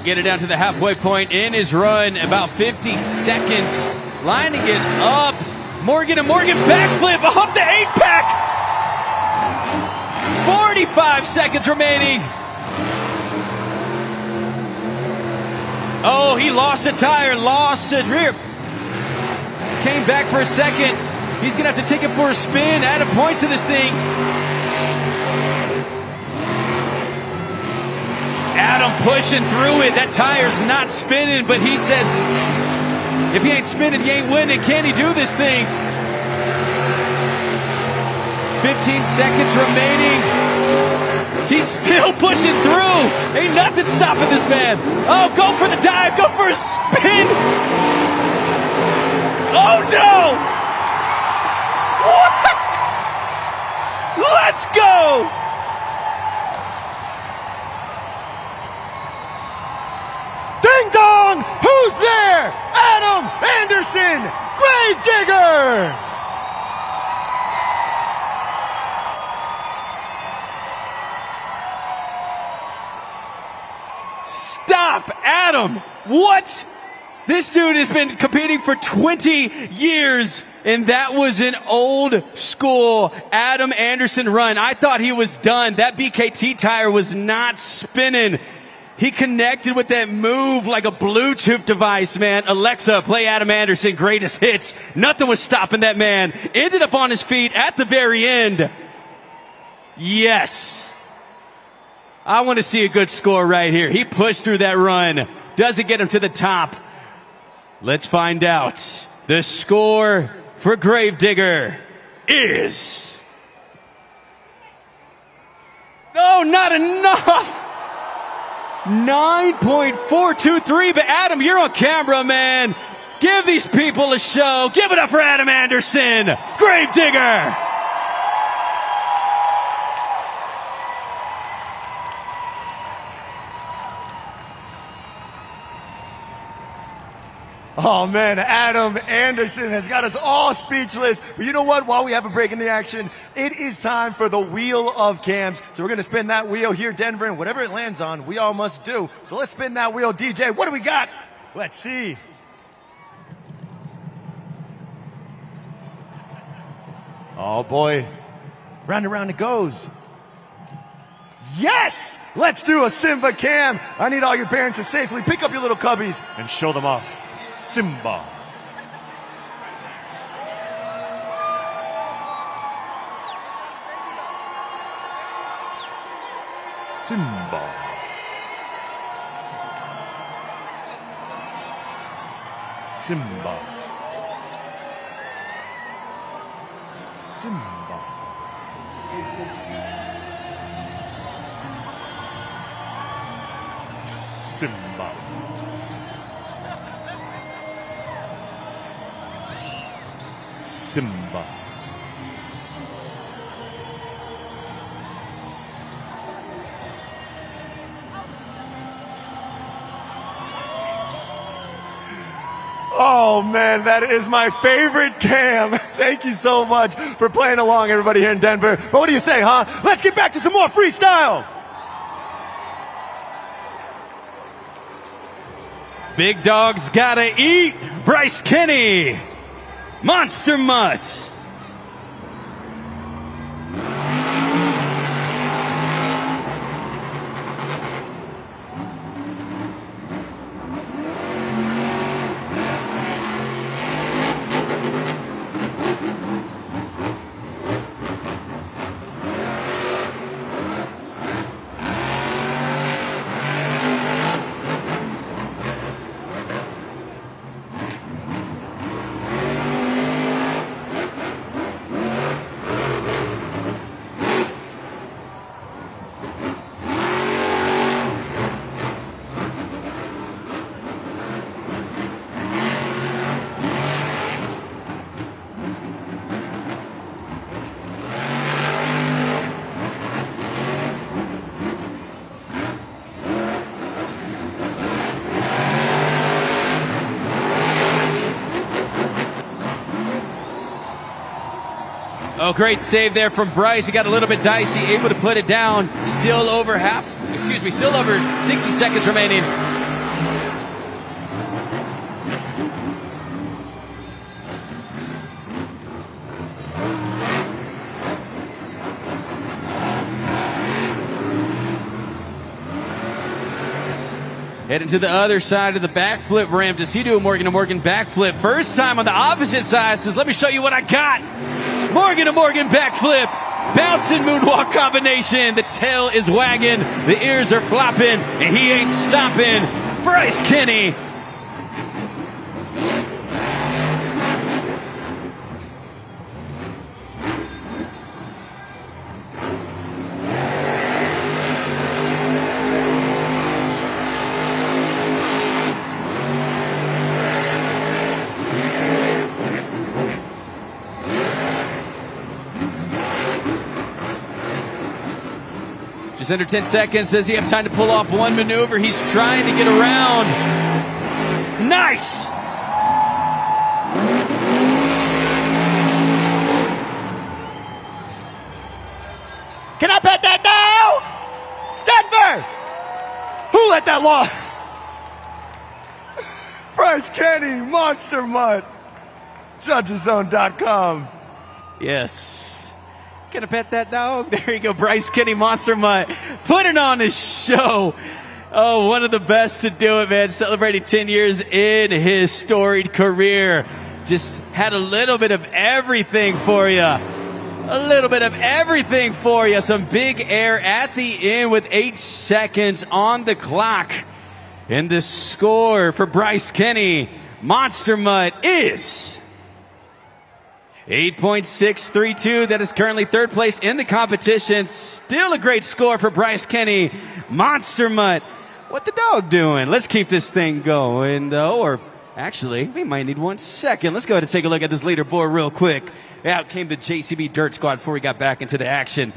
Speaker 3: Get it down to the halfway point in his run. About 50 seconds. Lining it up. Morgan and Morgan backflip off the 8-pack. 45 seconds remaining. Oh, he lost a tire. Lost a rear. Came back for a second. He's going to have to take it for a spin. Added points to this thing. Adam pushing through it. That tire's not spinning, but he says if he ain't spinning, he ain't winning. Can he do this thing? 15 seconds remaining. He's still pushing through. Ain't nothing stopping this man. Oh, go for the dive. Go for a spin. Oh, no. What? Let's go.
Speaker 2: Ding dong! Who's there? Adam Anderson, Gravedigger!
Speaker 3: Stop, Adam! What? This dude has been competing for 20 years, and that was an old school Adam Anderson run. I thought he was done. That BKT tire was not spinning. He connected with that move like a Bluetooth device, man. Alexa, play Adam Anderson, greatest hits. Nothing was stopping that man. Ended up on his feet at the very end. Yes. I want to see a good score right here. He pushed through that run. Does it get him to the top? Let's find out. The score for Gravedigger is... Oh, not enough! 9.423, but Adam, you're on camera, man. Give these people a show. Give it up for Adam Anderson, Gravedigger.
Speaker 2: Oh man, Adam Anderson has got us all speechless. But you know what? While we have a break in the action, it is time for the Wheel of Cams. So we're going to spin that wheel here, Denver, and whatever it lands on, we all must do. So let's spin that wheel. DJ, what do we got? Let's see. Oh boy. Round and round it goes. Yes! Let's do a Simba Cam. I need all your parents to safely pick up your little cubbies and show them off. Simba. Simba. Simba. Simba. Simba. Simba. Oh man, that is my favorite cam. Thank you so much for playing along, everybody here in Denver. But what do you say, huh? Let's get back to some more freestyle.
Speaker 3: Big dog's gotta eat. Bryce Kenny, Monster Mutt. Oh, great save there from Bryce. He got a little bit dicey, able to put it down. Still over 60 seconds remaining. Heading to the other side of the backflip ramp. Does he do a Morgan to Morgan backflip? First time on the opposite side. Says, let me show you what I got. Morgan to Morgan backflip. Bouncing moonwalk combination. The tail is wagging. The ears are flopping. And he ain't stopping. Bryce Kenny. Just under 10 seconds. Does he have time to pull off one maneuver? He's trying to get around. Nice!
Speaker 2: Can I bet that now? Denver! Who let that law? Bryce Kenny, Monster Mutt. JudgesZone.com.
Speaker 3: Yes. Gonna pet that dog? There you go, Bryce Kenny, Monster Mutt, putting on his show. Oh, one of the best to do it, man. Celebrating 10 years in his storied career. Just had a little bit of everything for you. A little bit of everything for you. Some big air at the end with 8 seconds on the clock. And the score for Bryce Kenny, Monster Mutt, is 8.632. That is currently third place in the competition. Still a great score for Bryce Kenny. Monster Mutt. What the dog doing? Let's keep this thing going, though. Or actually, we might need 1 second. Let's go ahead and take a look at this leaderboard real quick. Out came the JCB Dirt Squad before we got back into the action.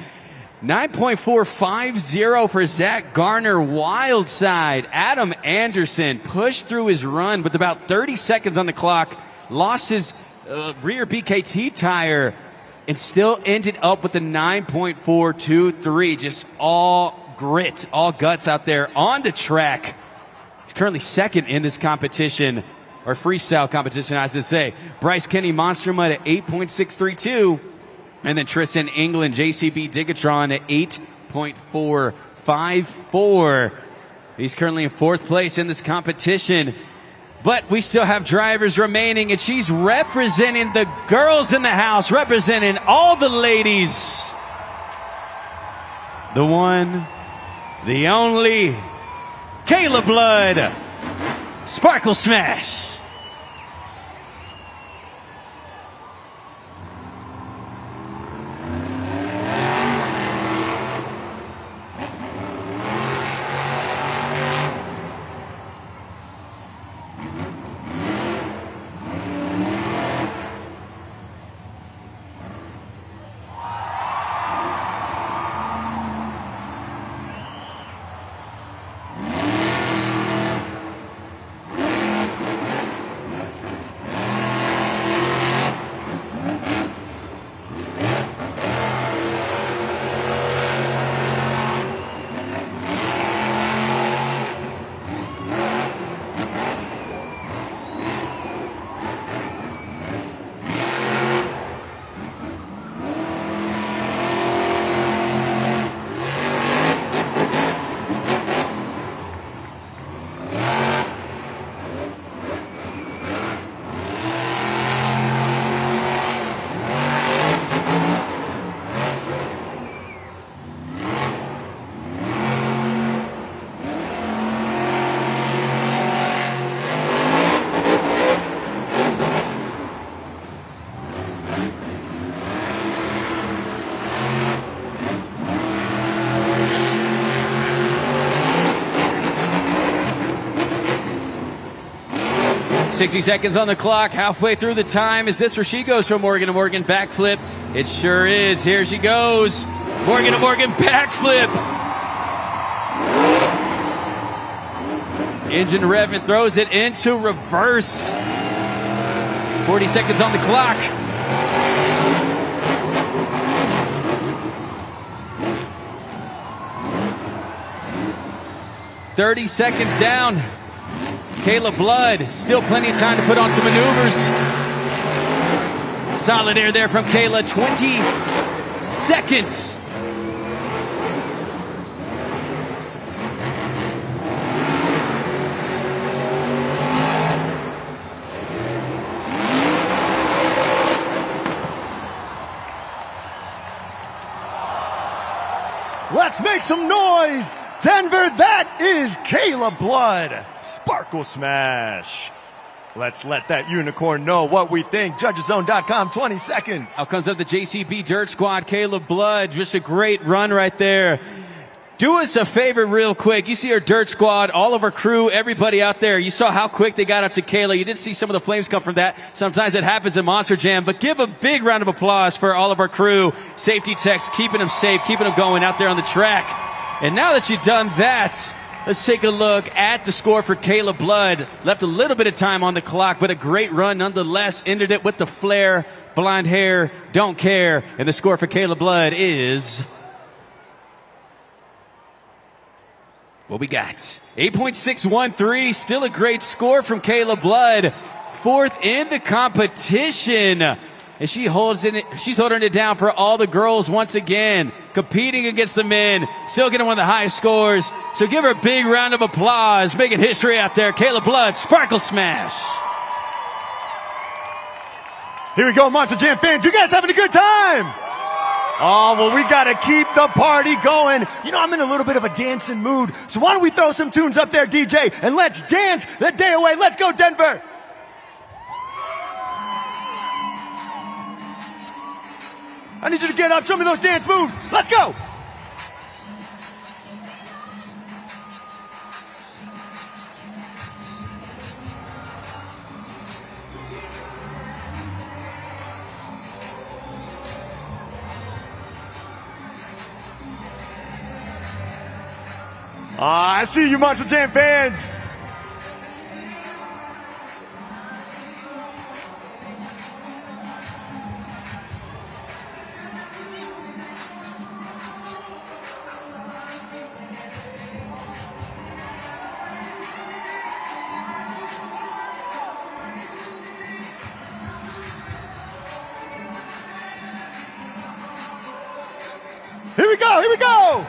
Speaker 3: 9.450 for Zach Garner. Wild side. Adam Anderson pushed through his run with about 30 seconds on the clock. Lost his rear BKT tire and still ended up with the 9.423. Just all grit, all guts out there on the track. He's currently second in this competition, or freestyle competition, I should say. Bryce Kenny Monster Mud at 8.632. And then Tristan England, JCB Digatron at 8.454. He's currently in fourth place in this competition. But we still have drivers remaining, and she's representing the girls in the house, representing all the ladies. The one, the only, Kayla Blood, Sparkle Smash. .60 seconds on the clock, halfway through the time. Is this where she goes from Morgan to Morgan backflip? It sure is. Here she goes. Morgan to Morgan backflip. Engine revving, throws it into reverse. 40 seconds on the clock. .30 seconds down. Kayla Blood, still plenty of time to put on some maneuvers. Solid air there from Kayla, 20 seconds.
Speaker 2: Let's make some noise! Denver, that is Kayla Blood. Sparkle Smash. Let's let that unicorn know what we think. Judgeszone.com, 20 seconds.
Speaker 3: Out comes up the JCB Dirt Squad, Kayla Blood. Just a great run right there. Do us a favor real quick. You see our Dirt Squad, all of our crew, everybody out there. You saw how quick they got up to Kayla. You did see some of the flames come from that. Sometimes it happens in Monster Jam, but give a big round of applause for all of our crew. Safety techs, keeping them safe, keeping them going out there on the track. And now that you've done that, let's take a look at the score for Kayla Blood. Left a little bit of time on the clock, but a great run nonetheless. Ended it with the flare, blonde hair, don't care. And the score for Kayla Blood is... what we got? 8.613. Still a great score from Kayla Blood. Fourth in the competition. And she's holding it down for all the girls once again. Competing against the men. Still getting one of the highest scores. So give her a big round of applause. Making history out there. Kayla Blood, Sparkle Smash.
Speaker 2: Here we go, Monster Jam fans. You guys having a good time? Oh, well, we got to keep the party going. You know, I'm in a little bit of a dancing mood. So why don't we throw some tunes up there, DJ, and let's dance the day away. Let's go, Denver. I need you to get up. Show me those dance moves. Let's go. I see you, Monster Jam fans. Here we go, here we go.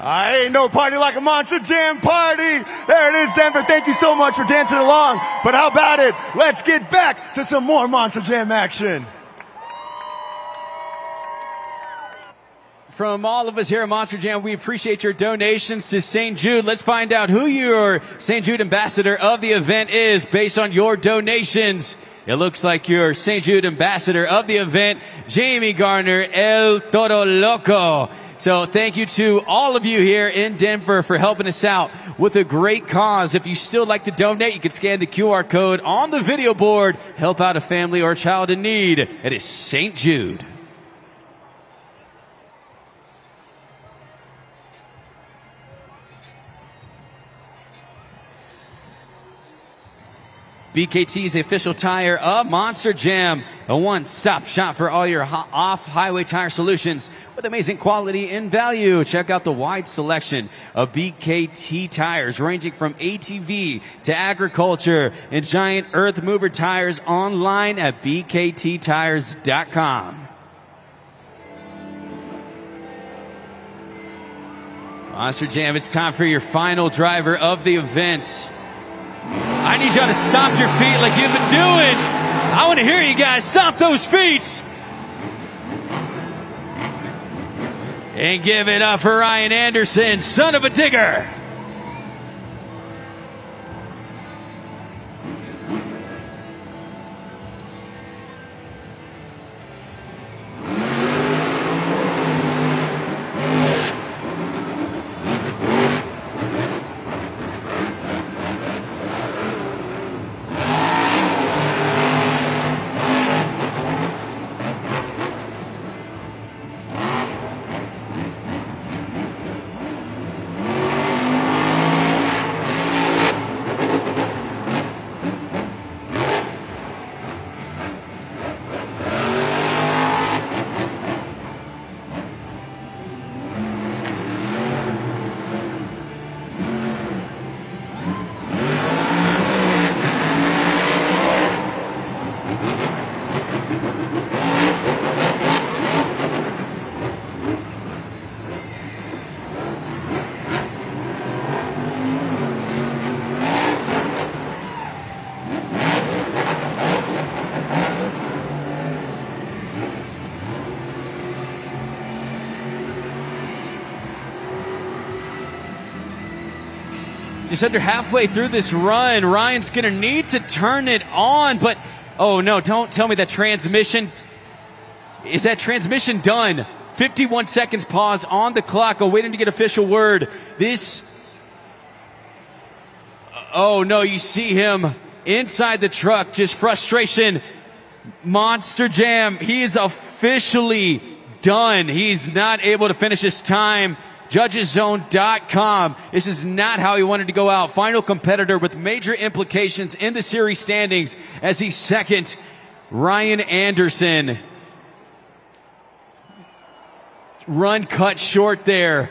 Speaker 2: I ain't no party like a Monster Jam party. There it is, Denver. Thank you so much for dancing along. But how about it? Let's get back to some more Monster Jam action.
Speaker 3: From all of us here at Monster Jam, we appreciate your donations to St. Jude. Let's find out who your St. Jude ambassador of the event is based on your donations. It looks like your St. Jude ambassador of the event, Jamie Garner, El Toro Loco. So thank you to all of you here in Denver for helping us out with a great cause. If you still like to donate, you can scan the QR code on the video board. Help out a family or a child in need. It is St. Jude. BKT is the official tire of Monster Jam, a one-stop shop for all your off-highway tire solutions with amazing quality and value. Check out the wide selection of BKT tires ranging from ATV to agriculture and giant earth mover tires online at bkttires.com. Monster Jam, it's time for your final driver of the event. I need y'all to stomp your feet like you've been doing. I want to hear you guys stomp those feet. And give it up for Ryan Anderson, son of a digger. Just under halfway through this run, Ryan's going to need to turn it on, but oh no, don't tell me that transmission. Is that transmission done? 51 seconds pause on the clock, waiting to get official word. Oh no, you see him inside the truck, just frustration. Monster Jam, he is officially done. He's not able to finish his time. JudgesZone.com. This is not how he wanted to go out. Final competitor with major implications in the series standings as he's second. Ryan Anderson. Run cut short there.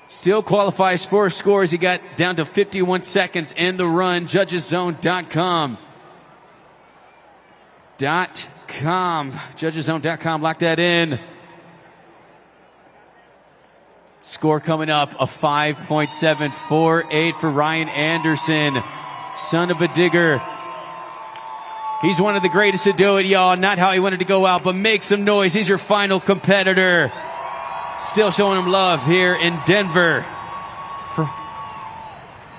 Speaker 3: Still qualifies for scores. He got down to 51 seconds in the run. JudgesZone.com. JudgesZone.com. Lock that in. Score coming up, a 5.748 for Ryan Anderson. Son of a digger. He's one of the greatest to do it, y'all. Not how he wanted to go out, but make some noise. He's your final competitor. Still showing him love here in Denver.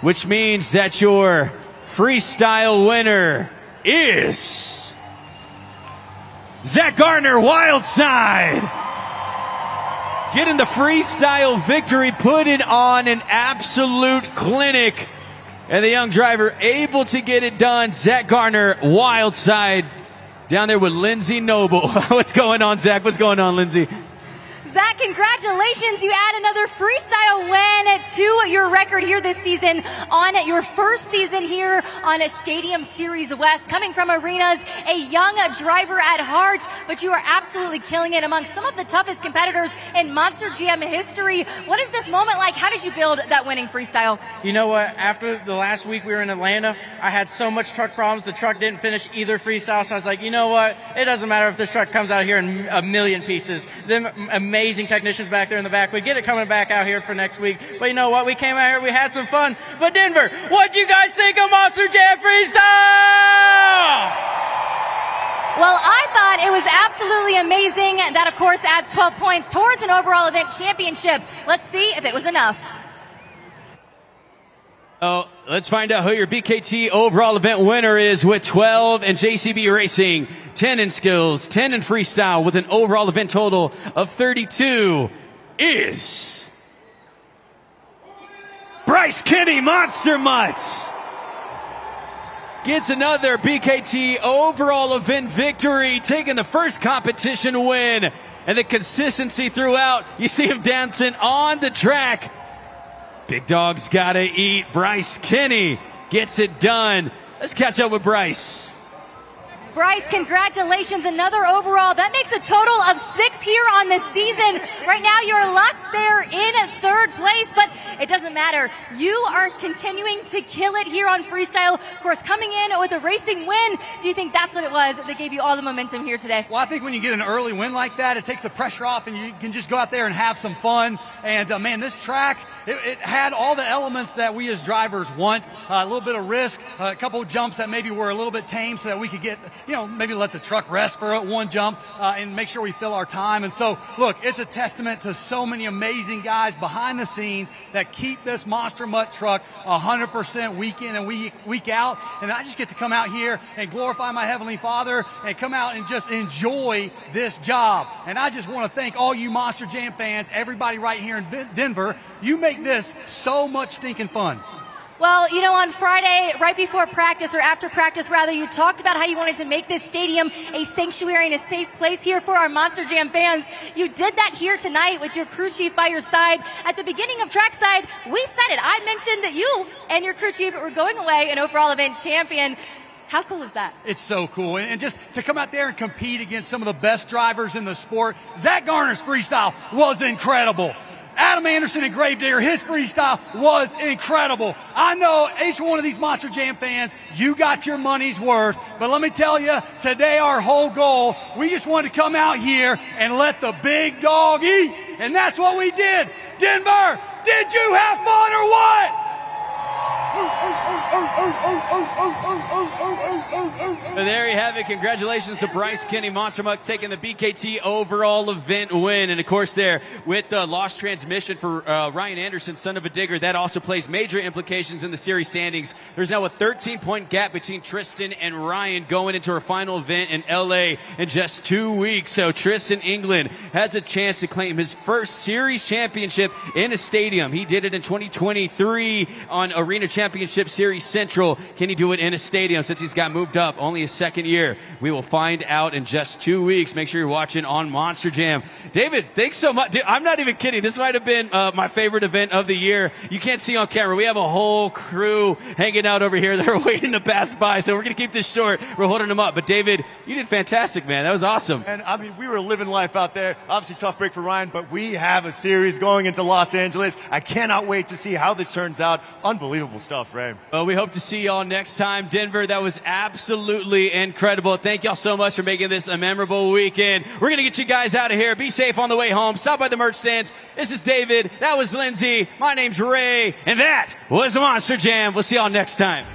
Speaker 3: Which means that your freestyle winner is Zach Gardner, Wildside. Getting the freestyle victory, putting on an absolute clinic. And the young driver able to get it done. Zach Gardner, Wildside, down there with Lindsay Noble. What's going on, Zach? What's going on, Lindsay?
Speaker 4: Zach, congratulations. You add another freestyle win to your record here this season on your first season here on a Stadium Series West. Coming from arenas, a young driver at heart, but you are absolutely killing it among some of the toughest competitors in Monster Jam history. What is this moment like? How did you build that winning freestyle?
Speaker 8: You know what? After the last week we were in Atlanta, I had so much truck problems. The truck didn't finish either freestyle, so I was like, you know what? It doesn't matter if this truck comes out here in a million pieces. Them amazing technicians back there in the back. We get it coming back out here for next week. But you know what? We came out here, we had some fun. But Denver, what'd you guys think of Monster Jam Freestyle?
Speaker 4: Well, I thought it was absolutely amazing. That, of course, adds 12 points towards an overall event championship. Let's see if it was enough.
Speaker 3: Oh, let's find out who your BKT overall event winner is with 12 in JCB Racing, 10 in skills, 10 in freestyle with an overall event total of 32 is Bryce Kinney, Monster Mutts. Gets another BKT overall event victory, taking the first competition win. And the consistency throughout, you see him dancing on the track. Big dog's gotta eat. Bryce Kinney gets it done. Let's catch up with Bryce.
Speaker 4: Bryce, congratulations. Another overall. That makes a total of 6 here on the season. Right now, you're locked there in third place, but it doesn't matter. You are continuing to kill it here on freestyle. Of course, coming in with a racing win. Do you think that's what it was that gave you all the momentum here today?
Speaker 5: Well, I think when you get an early win like that, it takes the pressure off and you can just go out there and have some fun. And, man, this track, it had all the elements that we as drivers want. A little bit of risk, a couple of jumps that maybe were a little bit tame so that we could get, maybe let the truck rest for one jump and make sure we fill our time. And so, look, it's a testament to so many amazing guys behind the scenes that keep this Monster Mutt truck 100% week in and week out. And I just get to come out here and glorify my Heavenly Father and come out and just enjoy this job. And I just want to thank all you Monster Jam fans, everybody right here in Denver. You make this so much stinking fun.
Speaker 4: Well, on Friday, right before practice, or after practice rather, you talked about how you wanted to make this stadium a sanctuary and a safe place here for our Monster Jam fans. You did that here tonight with your crew chief by your side. At the beginning of trackside, we said it. I mentioned that you and your crew chief were going away an overall event champion. How cool is that?
Speaker 5: It's so cool. And just to come out there and compete against some of the best drivers in the sport. Zach Garner's freestyle was incredible. Adam Anderson and Gravedigger, his freestyle was incredible. I know each one of these Monster Jam fans, you got your money's worth. But let me tell you, today our whole goal, we just wanted to come out here and let the big dog eat. And that's what we did. Denver, did you have fun or what?
Speaker 3: But there you have it. Congratulations to Bryce Kinney, Monster Mutt, taking the BKT overall event win. And of course there, with the lost transmission for Ryan Anderson, son of a digger, that also plays major implications in the series standings. There's now a 13-point gap between Tristan and Ryan going into our final event in LA in just 2 weeks. So Tristan England has a chance to claim his first series championship in a stadium. He did it in 2023 on Arena Championship Series Central. Can he do it in a stadium since he's got moved up? Only his second year. We will find out in just 2 weeks. Make sure you're watching on Monster Jam. David, thanks so much. Dude, I'm not even kidding. This might have been my favorite event of the year. You can't see on camera. We have a whole crew hanging out over here. They're waiting to pass by. So we're going to keep this short. We're holding them up. But David, you did fantastic, man. That was awesome.
Speaker 2: And I mean, we were living life out there. Obviously tough break for Ryan, but we have a series going into Los Angeles. I cannot wait to see how this turns out. Unbelievable stuff, Ray.
Speaker 3: Well, we hope to see y'all next time. Denver, that was absolutely incredible. Thank y'all so much for making this a memorable weekend. We're going to get you guys out of here. Be safe on the way home. Stop by the merch stands. This is David. That was Lindsay. My name's Ray. And that was Monster Jam. We'll see y'all next time.